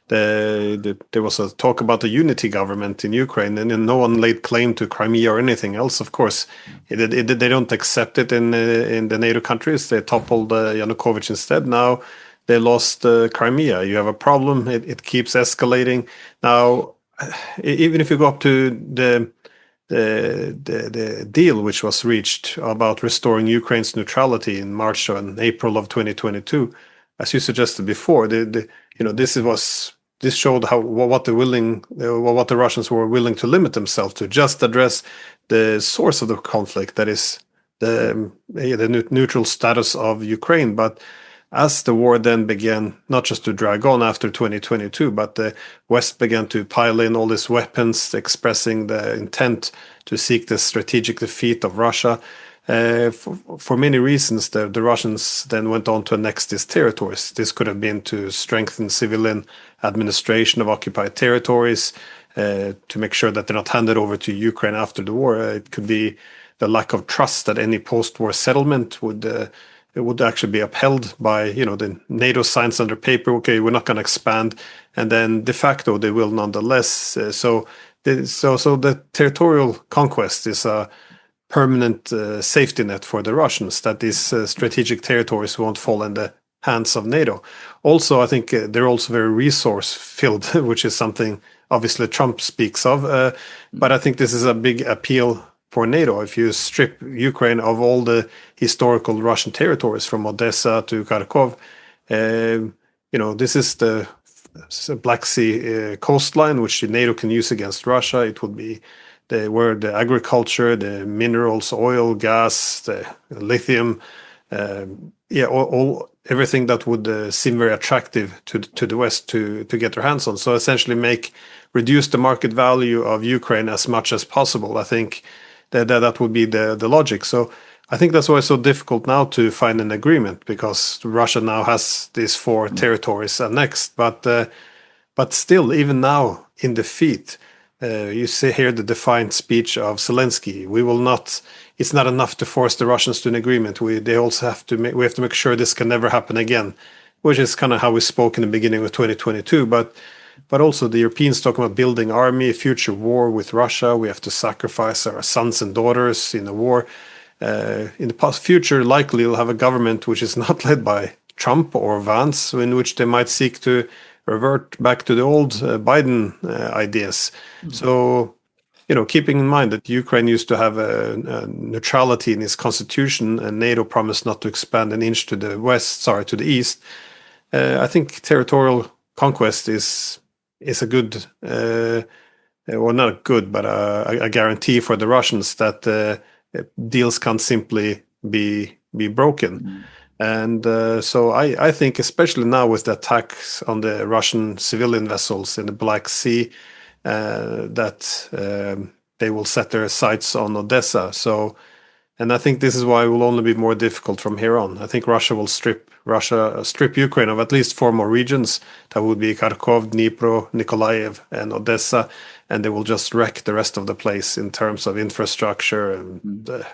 there was a talk about the unity government in Ukraine, and no one laid claim to Crimea or anything else. Of course, they don't accept it in the NATO countries. They toppled Yanukovych instead. Now they lost Crimea. You have a problem. It keeps escalating. Now, even if you go up to the deal which was reached about restoring Ukraine's neutrality in March and April of 2022, as you suggested before, this showed what the Russians were willing to limit themselves to, just address the source of the conflict, that is the neutral status of Ukraine. But as the war then began not just to drag on after 2022, but the West began to pile in all these weapons, expressing the intent to seek the strategic defeat of Russia. For many reasons, the Russians then went on to annex these territories. This could have been to strengthen civilian administration of occupied territories, to make sure that they're not handed over to Ukraine after the war. It could be the lack of trust that any post-war settlement would actually be upheld by, the NATO signs under paper. Okay, we're not going to expand, and then de facto they will nonetheless. So the territorial conquest is a permanent safety net for the Russians, that these strategic territories won't fall in the hands of NATO. Also, I think they're also very resource filled, which is something obviously Trump speaks of. But I think this is a big appeal for NATO. If you strip Ukraine of all the historical Russian territories from Odessa to Kharkov, this is the Black Sea coastline, which NATO can use against Russia. It would be where the agriculture, the minerals, oil, gas, the lithium, everything that would seem very attractive to the West to get their hands on. So essentially reduce the market value of Ukraine as much as possible. I think that would be the logic. So I think that's why it's so difficult now to find an agreement, because Russia now has these 4 territories annexed. But still, even now in defeat, you see here the defiant speech of Zelensky. It's not enough to force the Russians to an agreement. We have to make sure this can never happen again, which is kind of how we spoke in the beginning of 2022. But also the Europeans talking about building army, future war with Russia. We have to sacrifice our sons and daughters in a war. In the past future, likely you'll have a government which is not led by Trump or Vance, in which they might seek to revert back to the old Biden ideas. So, keeping in mind that Ukraine used to have a neutrality in its constitution, and NATO promised not to expand an inch to the east. I think territorial conquest is a good, well, not good, but a guarantee for the Russians that deals can't simply be broken. And so I think, especially now with the attacks on the Russian civilian vessels in the Black Sea, that they will set their sights on Odessa. And I think this is why it will only be more difficult from here on. I think Russia will strip Ukraine of at least 4 more regions. That would be Kharkov, Dnipro, Nikolaev, and Odessa, and they will just wreck the rest of the place in terms of infrastructure and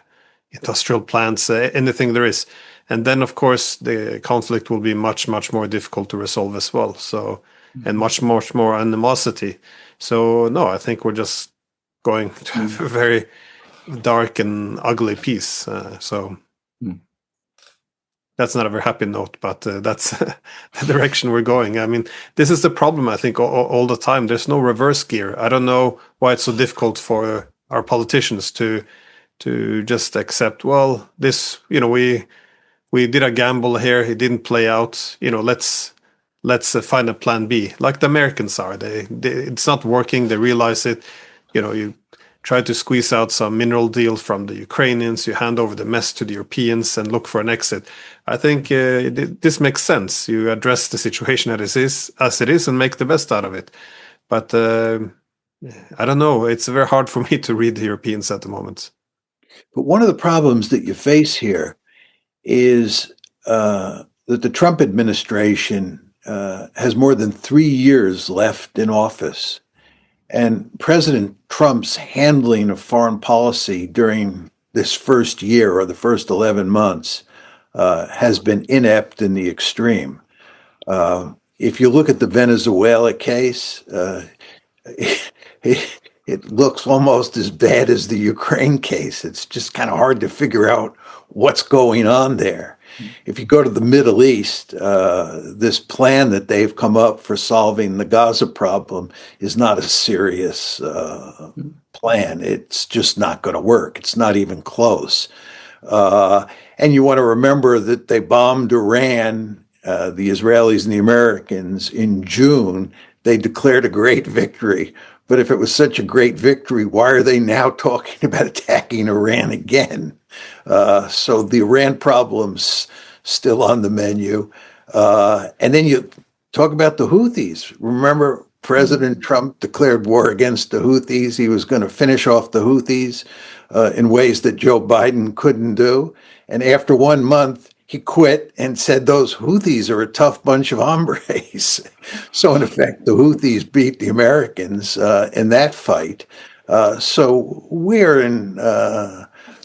industrial plants, anything there is. And then, of course, the conflict will be much, much more difficult to resolve as well. So, and much more animosity. So, no, I think we're just going to a very dark and ugly piece. That's not a very happy note, but that's the direction we're going. I mean, this is the problem, I think, all the time. There's no reverse gear. I don't know why it's so difficult for our politicians to just accept, well, this, we did a gamble here, it didn't play out, let's find a plan B, like the Americans are. It's not working, they realize it. You try to squeeze out some mineral deal from the Ukrainians, you hand over the mess to the Europeans and look for an exit. I think this makes sense. You address the situation as it is and make the best out of it. But I don't know, it's very hard for me to read the Europeans at the moment. But one of the problems that you face here is that the Trump administration has more than 3 years left in office. And President Trump's handling of foreign policy during this first year or the first 11 months has been inept in the extreme. if you look at the Venezuela case, it looks almost as bad as the Ukraine case. It's just kind of hard to figure out what's going on there. If you go to the Middle East, this plan that they've come up for solving the Gaza problem is not a serious plan. It's just not going to work. It's not even close. And you want to remember that they bombed Iran, the Israelis and the Americans, in June. They declared a great victory. But if it was such a great victory, why are they now talking about attacking Iran again? So the Iran problem's still on the menu. And then you talk about the Houthis. Remember, President Trump declared war against the Houthis. He was going to finish off the Houthis in ways that Joe Biden couldn't do. And after 1 month, he quit and said those Houthis are a tough bunch of hombres. So in effect, the Houthis beat the Americans in that fight. So we're in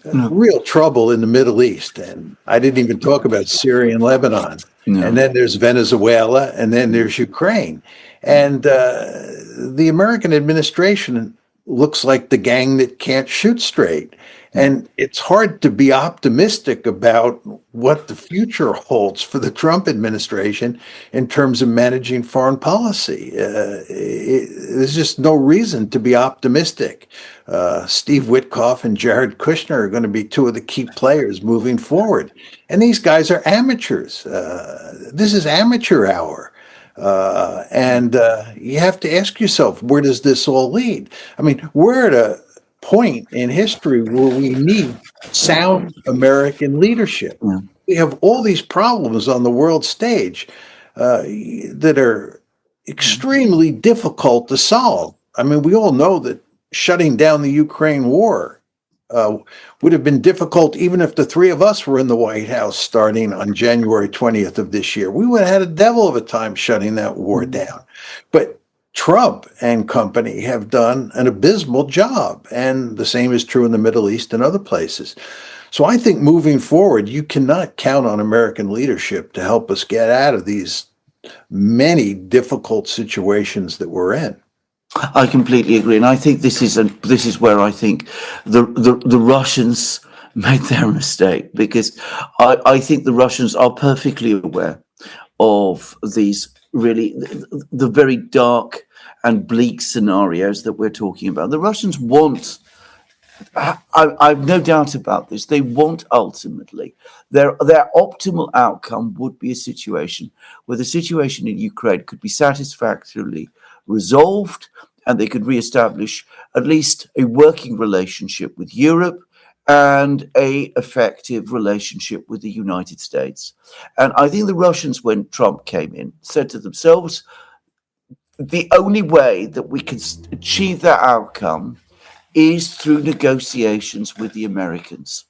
real trouble in the Middle East. And I didn't even talk about Syria and Lebanon. No. And then there's Venezuela, and then there's Ukraine. And the American administration looks like the gang that can't shoot straight. And it's hard to be optimistic about what the future holds for the Trump administration in terms of managing foreign policy. There's just no reason to be optimistic. Steve Witkoff and Jared Kushner are going to be two of the key players moving forward. And these guys are amateurs. This is amateur hour. And you have to ask yourself, where does this all lead? I mean, we're at a point in history where we need sound American leadership. Yeah. We have all these problems on the world stage that are extremely difficult to solve. I mean, we all know that shutting down the Ukraine war would have been difficult even if the three of us were in the White House starting on January 20th of this year. We would have had a devil of a time shutting that war down. But Trump and company have done an abysmal job, and the same is true in the Middle East and other places. So I think moving forward, you cannot count on American leadership to help us get out of these many difficult situations that we're in. I completely agree, and I think this is where I think the Russians made their mistake, because I think the Russians are perfectly aware of these really the very dark and bleak scenarios that we're talking about. The Russians want, I've no doubt about this, they want ultimately, their optimal outcome would be a situation where the situation in Ukraine could be satisfactorily resolved and they could reestablish at least a working relationship with Europe and a effective relationship with the United States. And I think the Russians, when Trump came in, said to themselves, the only way that we can achieve that outcome is through negotiations with the Americans.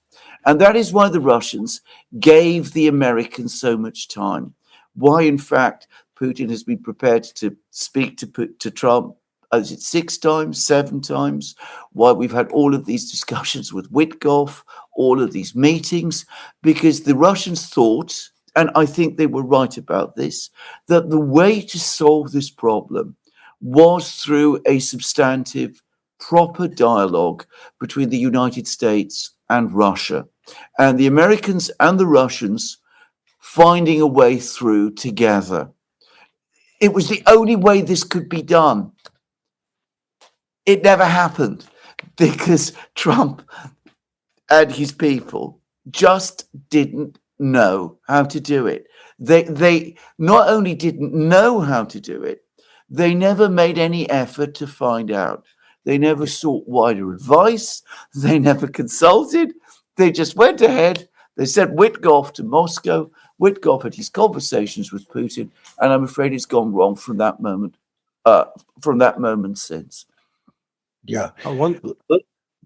And that is why the Russians gave the Americans so much time. Why, in fact, Putin has been prepared to speak to Trump, is it 6 times, 7 times? Why we've had all of these discussions with Witkoff, all of these meetings, because the Russians thought, and I think they were right about this, that the way to solve this problem was through a substantive, proper dialogue between the United States and Russia, and the Americans and the Russians finding a way through together. It was the only way this could be done. It never happened because Trump and his people just didn't know how to do it. They not only didn't know how to do it, they never made any effort to find out. They never sought wider advice. They never consulted. They just went ahead. They sent Witkoff to Moscow. Witkoff had his conversations with Putin, and I'm afraid it's gone wrong from that moment since. Yeah.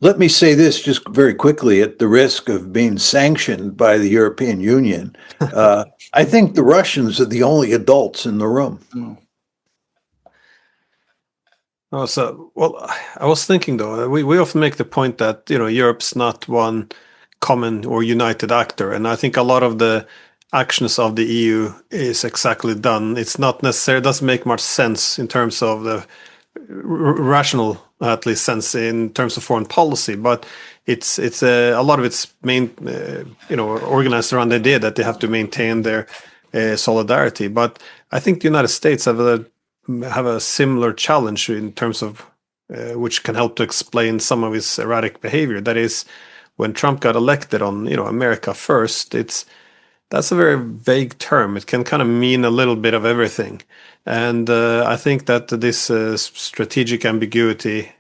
Let me say this just very quickly at the risk of being sanctioned by the European Union. I think the Russians are the only adults in the room. Oh, so, well, I was thinking, though, we often make the point that, Europe's not one common or united actor. And I think a lot of the actions of the EU is exactly done. It's not necessary. It doesn't make much sense in terms of the rational, at least, sense in terms of foreign policy. But it's a lot of it's organized around the idea that they have to maintain their solidarity. But I think the United States have a similar challenge in terms of which can help to explain some of his erratic behavior. That is, when Trump got elected on America First, that's a very vague term. It can kind of mean a little bit of everything. And I think that this strategic ambiguity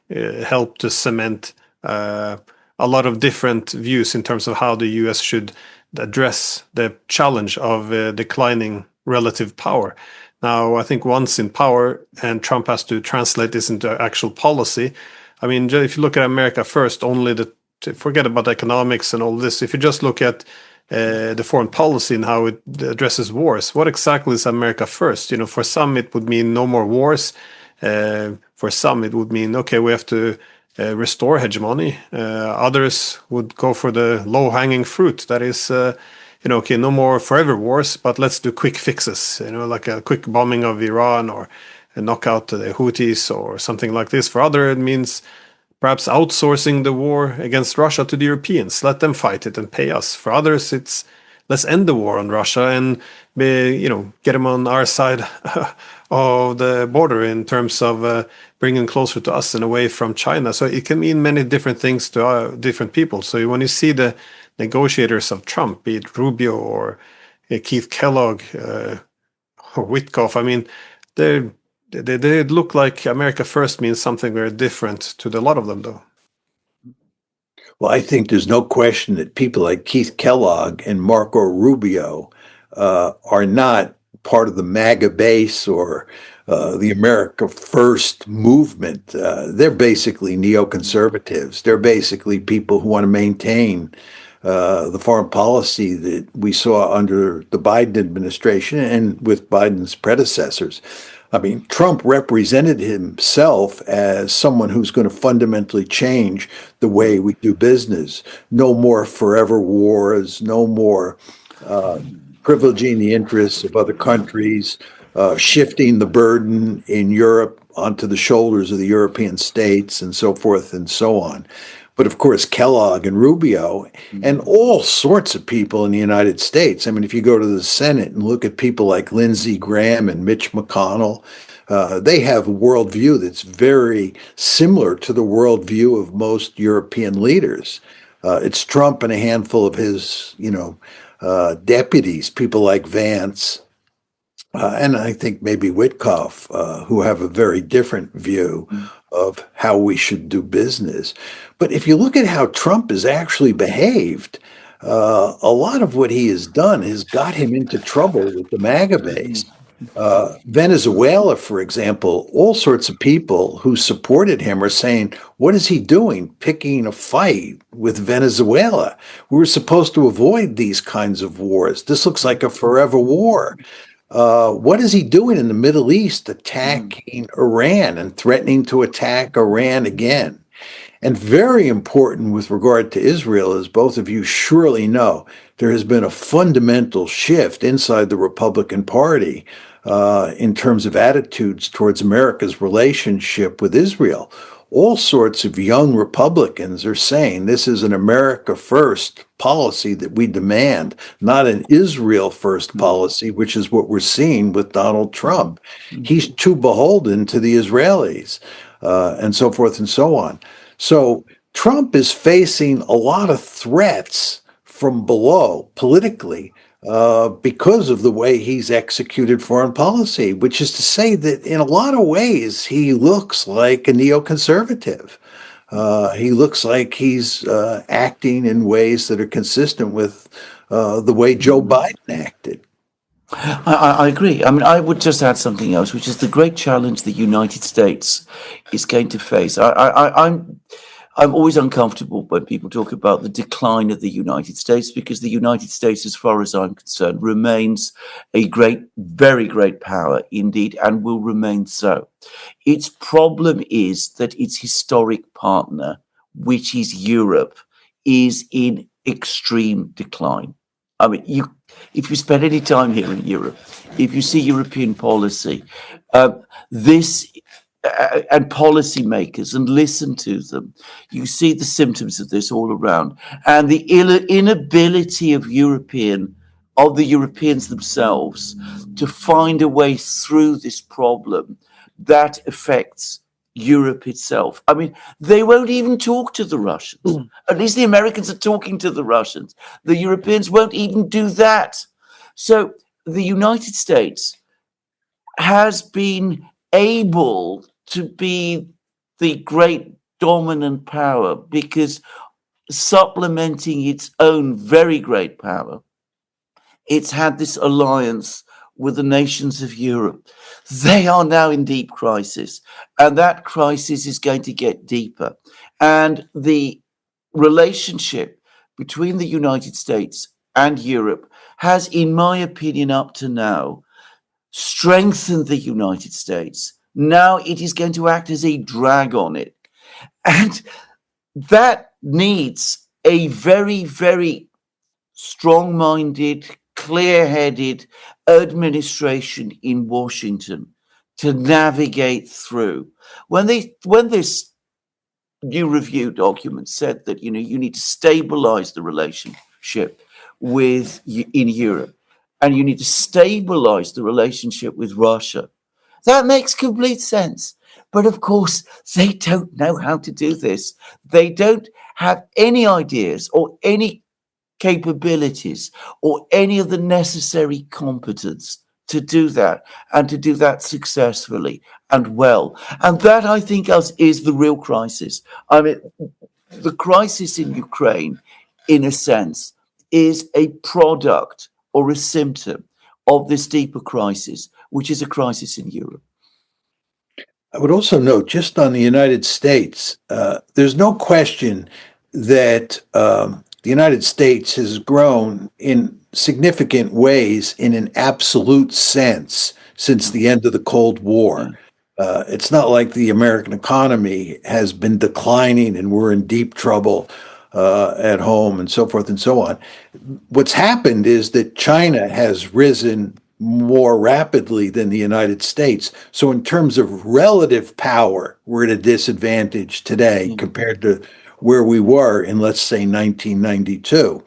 helped to cement a lot of different views in terms of how the US should address the challenge of declining relative power. Now, I think once in power, and Trump has to translate this into actual policy. I mean, if you look at America First, forget about economics and all this. If you just look at the foreign policy and how it addresses wars, what exactly is America First? For some it would mean no more wars. For some it would mean, okay, we have to restore hegemony. Others would go for the low-hanging fruit. That is, okay, no more forever wars, but let's do quick fixes. Like a quick bombing of Iran or knock out the Houthis or something like this. For others, it means perhaps outsourcing the war against Russia to the Europeans. Let them fight it and pay us. For others, it's let's end the war on Russia and get them on our side of the border in terms of bringing closer to us and away from China. So it can mean many different things to different people. So when you see the negotiators of Trump, be it Rubio or Keith Kellogg or Witkoff, I mean, they look like America First means something very different to a lot of them, though. Well, I think there's no question that people like Keith Kellogg and Marco Rubio are not part of the MAGA base or the America First movement. They're basically neoconservatives. They're basically people who want to maintain the foreign policy that we saw under the Biden administration and with Biden's predecessors. I mean, Trump represented himself as someone who's going to fundamentally change the way we do business. No more forever wars, no more privileging the interests of other countries, shifting the burden in Europe onto the shoulders of the European states, and so forth and so on. But of course, Kellogg and Rubio and all sorts of people in the United States. I mean, if you go to the Senate and look at people like Lindsey Graham and Mitch McConnell, they have a worldview that's very similar to the worldview of most European leaders. It's Trump and a handful of his, deputies, people like Vance, and I think maybe Witkoff, who have a very different view of how we should do business. But if you look at how Trump has actually behaved, a lot of what he has done has got him into trouble with the MAGA base. Venezuela, for example, all sorts of people who supported him are saying, what is he doing, picking a fight with Venezuela? We were supposed to avoid these kinds of wars. This looks like a forever war. What is he doing in the Middle East, attacking Iran and threatening to attack Iran again? And very important with regard to Israel, as both of you surely know, there has been a fundamental shift inside the Republican Party in terms of attitudes towards America's relationship with Israel. All sorts of young Republicans are saying this is an America First policy that we demand, not an Israel First policy, which is what we're seeing with Donald Trump. He's too beholden to the Israelis, and so forth and so on. So Trump is facing a lot of threats from below politically because of the way he's executed foreign policy, which is to say that in a lot of ways, he looks like a neoconservative. He looks like he's acting in ways that are consistent with the way Joe Biden acted. I agree. I mean, I would just add something else, which is the great challenge the United States is going to face. I'm always uncomfortable when people talk about the decline of the United States, because the United States, as far as I'm concerned, remains a great, very great power indeed, and will remain so. Its problem is that its historic partner, which is Europe, is in extreme decline. I mean, if you spend any time here in Europe, if you see European policy, this and policymakers and listen to them, you see the symptoms of this all around, and the inability of the Europeans themselves to find a way through this problem that affects Europe itself. I mean, they won't even talk to the Russians. At least the Americans are talking to the Russians. The Europeans won't even do that. So the United States has been able to be the great dominant power because supplementing its own very great power, it's had this alliance with the nations of Europe. They are now in deep crisis, and that crisis is going to get deeper. And the relationship between the United States and Europe has, in my opinion, up to now, strengthened the United States. Now it is going to act as a drag on it. And that needs a very, very strong-minded, clear-headed administration in Washington to navigate through. When this new review document said that you need to stabilize the relationship in Europe, and you need to stabilize the relationship with Russia, that makes complete sense. But of course, they don't know how to do this. They don't have any ideas or any capabilities or any of the necessary competence to do that, and to do that successfully and well. And that, I think, is the real crisis. I mean, the crisis in Ukraine, in a sense, is a product or a symptom of this deeper crisis, which is a crisis in Europe. I would also note, just on the United States, there's no question that the United States has grown in significant ways in an absolute sense since the end of the Cold War. It's not like the American economy has been declining and we're in deep trouble at home and so forth and so on. What's happened is that China has risen more rapidly than the United States. So in terms of relative power, we're at a disadvantage today compared to where we were in, let's say, 1992.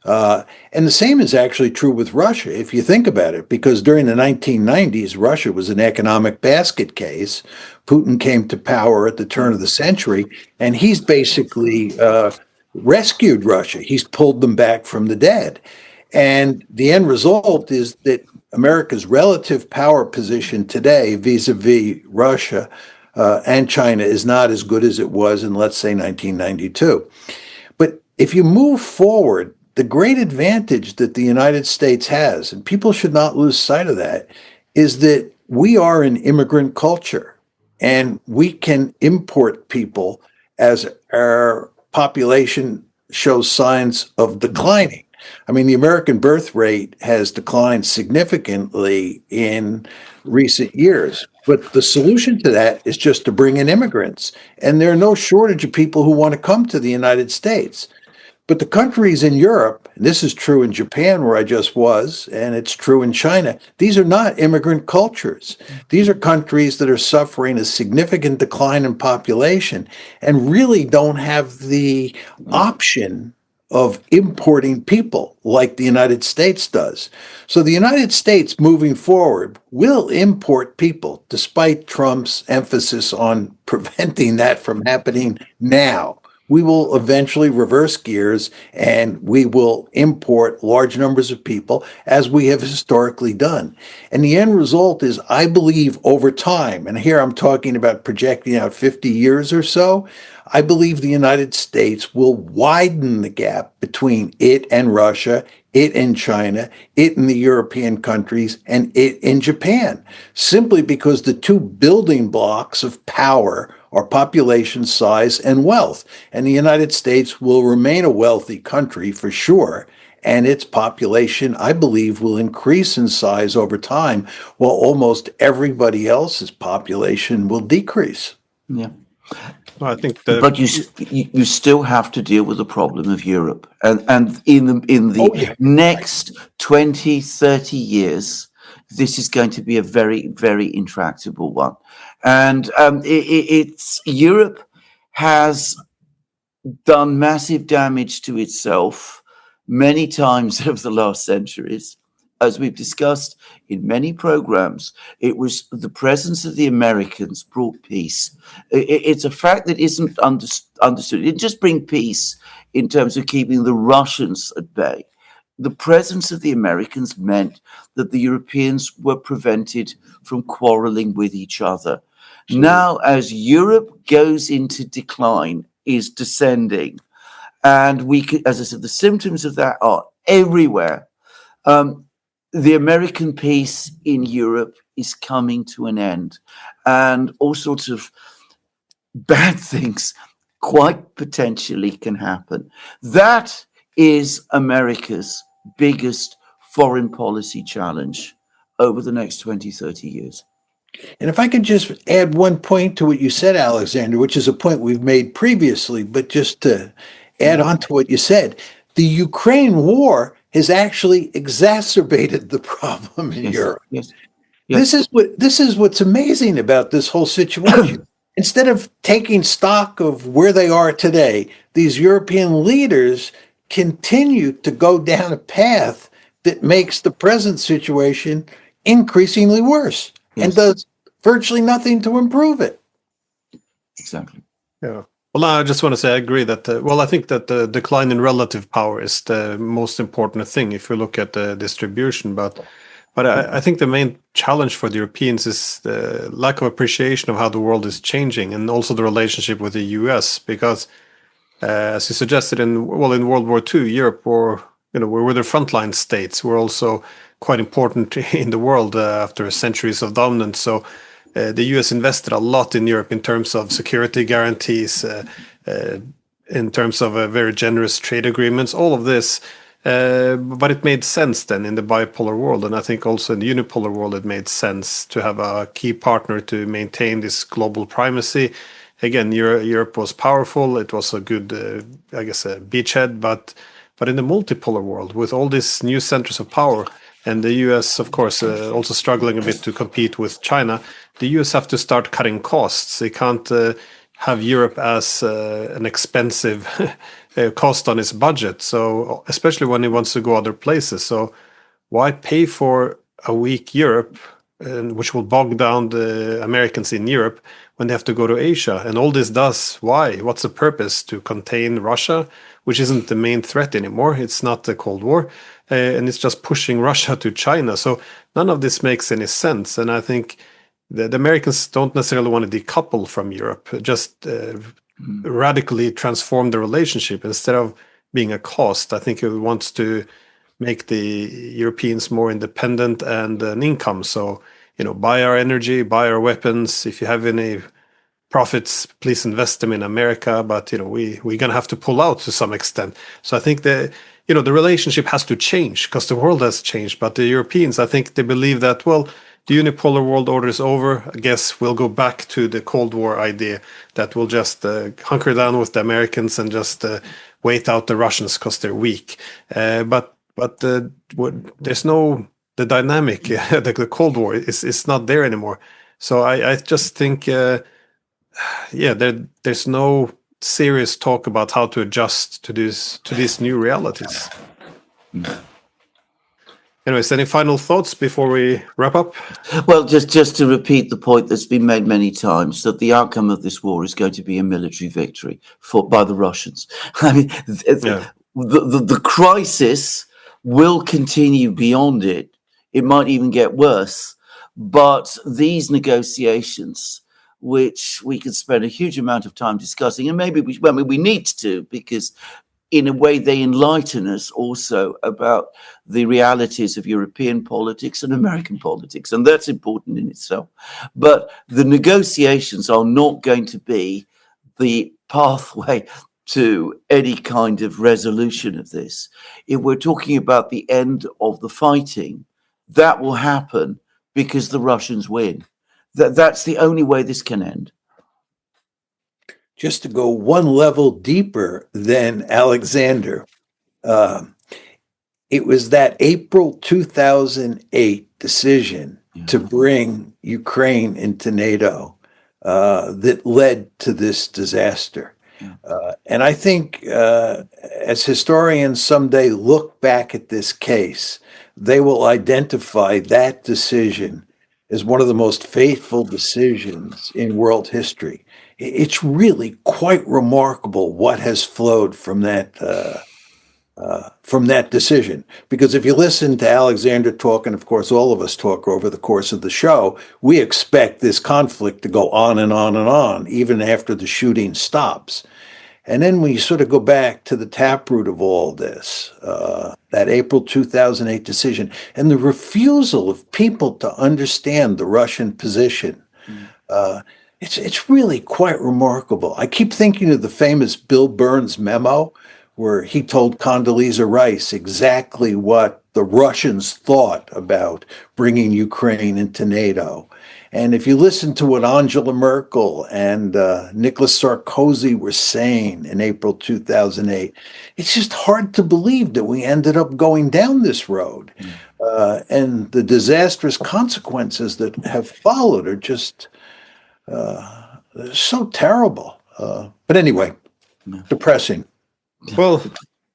And the same is actually true with Russia, if you think about it, because during the 1990s, Russia was an economic basket case. Putin came to power at the turn of the century, and he's basically rescued Russia. He's pulled them back from the dead. And the end result is that America's relative power position today vis-a-vis Russia and China is not as good as it was in, let's say, 1992. But if you move forward, the great advantage that the United States has, and people should not lose sight of that, is that we are an immigrant culture, and we can import people as our population shows signs of declining. I mean, the American birth rate has declined significantly in recent years, but the solution to that is just to bring in immigrants. And there are no shortage of people who want to come to the United States. But the countries in Europe, and this is true in Japan, where I just was, and it's true in China, these are not immigrant cultures. These are countries that are suffering a significant decline in population and really don't have the option of importing people like the United States does. So the United States moving forward will import people, despite Trump's emphasis on preventing that from happening now. We will eventually reverse gears and we will import large numbers of people, as we have historically done. And the end result is, I believe, over time, and here I'm talking about projecting out 50 years or so, I believe the United States will widen the gap between it and Russia, it and China, it and the European countries, and it in Japan, simply because the two building blocks of power are population size and wealth. And the United States will remain a wealthy country for sure, and its population, I believe, will increase in size over time, while almost everybody else's population will decrease. Yeah. I think But you still have to deal with the problem of Europe. And in the Oh, yeah. next 20, 30 years, this is going to be a very, very intractable one. And it's Europe has done massive damage to itself many times over the last centuries. As we've discussed in many programs, it was the presence of the Americans brought peace. It's a fact that isn't understood. It didn't just bring peace in terms of keeping the Russians at bay. The presence of the Americans meant that the Europeans were prevented from quarreling with each other. Now, as Europe goes into decline, is descending, and we could, as I said, the symptoms of that are everywhere. The American peace in Europe is coming to an end, and all sorts of bad things quite potentially can happen. That is America's biggest foreign policy challenge over the next 20, 30 years. And if I could just add one point to what you said, Alexander, which is a point we've made previously, but just to add on to what you said, the Ukraine war has actually exacerbated the problem in Europe. Yes. This is what's amazing about this whole situation. Instead of taking stock of where they are today, these European leaders continue to go down a path that makes the present situation increasingly worse and does virtually nothing to improve it. Exactly. Yeah. Well, I just want to say I agree that, I think that the decline in relative power is the most important thing if you look at the distribution. But I think the main challenge for the Europeans is the lack of appreciation of how the world is changing, and also the relationship with the US. Because, as you suggested in World War II, Europe were the frontline states. We're also quite important in the world after centuries of dominance. So the US invested a lot in Europe in terms of security guarantees, in terms of very generous trade agreements, all of this. But it made sense then in the bipolar world. And I think also in the unipolar world, it made sense to have a key partner to maintain this global primacy. Again, Europe was powerful. It was a good, a beachhead. But in the multipolar world, with all these new centers of power, and the US, of course, also struggling a bit to compete with China, the US have to start cutting costs. They can't have Europe as an expensive cost on its budget. So, especially when it wants to go other places. So, why pay for a weak Europe, which will bog down the Americans in Europe, when they have to go to Asia? And all this does, why? What's the purpose? To contain Russia, which isn't the main threat anymore. It's not the Cold War. And it's just pushing Russia to China. So none of this makes any sense. And I think the Americans don't necessarily want to decouple from Europe, just radically transform the relationship instead of being a cost. I think it wants to make the Europeans more independent and an income. So, buy our energy, buy our weapons. If you have any profits, please invest them in America. But, we're going to have to pull out to some extent. So I think the relationship has to change because the world has changed. But the Europeans, I think they believe that, the unipolar world order is over. I guess we'll go back to the Cold War idea that we'll just hunker down with the Americans and just wait out the Russians because they're weak. But there's no, the dynamic, the Cold War is not there anymore. So I just think, there's no serious talk about how to adjust to these new realities. Anyways, any final thoughts before we wrap up? Well, just to repeat the point that's been made many times, that the outcome of this war is going to be a military victory fought by the Russians. I mean, the crisis will continue beyond it. It might even get worse. But these negotiations, which we could spend a huge amount of time discussing, and maybe we need to, because in a way they enlighten us also about the realities of European politics and American politics, and that's important in itself. But the negotiations are not going to be the pathway to any kind of resolution of this. If we're talking about the end of the fighting, that will happen because the Russians win. That's the only way this can end. just to go one level deeper than Alexander, it was that April 2008 decision to bring Ukraine into NATO that led to this disaster. And I think as historians someday look back at this case, they will identify that decision as one of the most fateful decisions in world history. It's really quite remarkable what has flowed from that decision. Because if you listen to Alexander talk, and of course all of us talk over the course of the show, we expect this conflict to go on and on and on, even after the shooting stops. And then when you sort of go back to the taproot of all this, that April 2008 decision, and the refusal of people to understand the Russian position, it's really quite remarkable. I keep thinking of the famous Bill Burns memo, where he told Condoleezza Rice exactly what the Russians thought about bringing Ukraine into NATO. And if you listen to what Angela Merkel and Nicolas Sarkozy were saying in April 2008, it's just hard to believe that we ended up going down this road. And the disastrous consequences that have followed are just so terrible. But anyway, depressing. Well,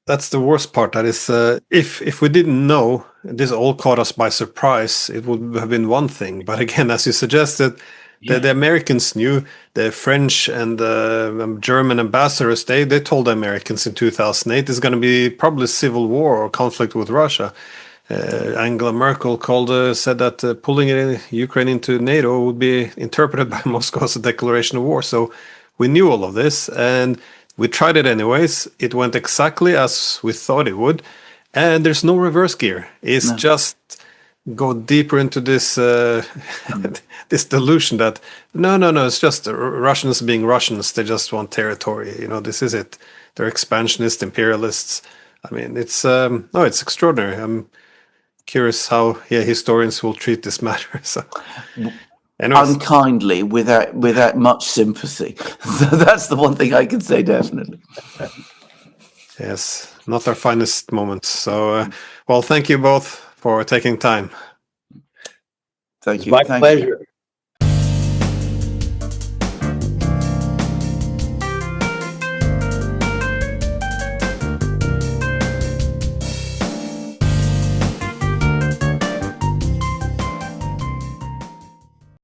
that's the worst part. That is, if we didn't know, this all caught us by surprise, it would have been one thing. But again, as you suggested, the Americans knew. The French and the German ambassadors, they told the Americans in 2008 there's going to be probably civil war or conflict with Russia. Angela Merkel said that pulling Ukraine into NATO would be interpreted by Moscow as a declaration of war. So we knew all of this, and we tried it anyways. It went exactly as we thought it would. And there's no reverse gear. It's just go deeper into this this delusion that, no, it's just Russians being Russians. They just want territory. This is it. They're expansionist, imperialists. I mean, it's extraordinary. I'm curious how historians will treat this matter. So. Anyways. Unkindly, without much sympathy. That's the one thing I can say definitely. Yes, not our finest moments. So, well, thank you both for taking time. Thank you. My pleasure.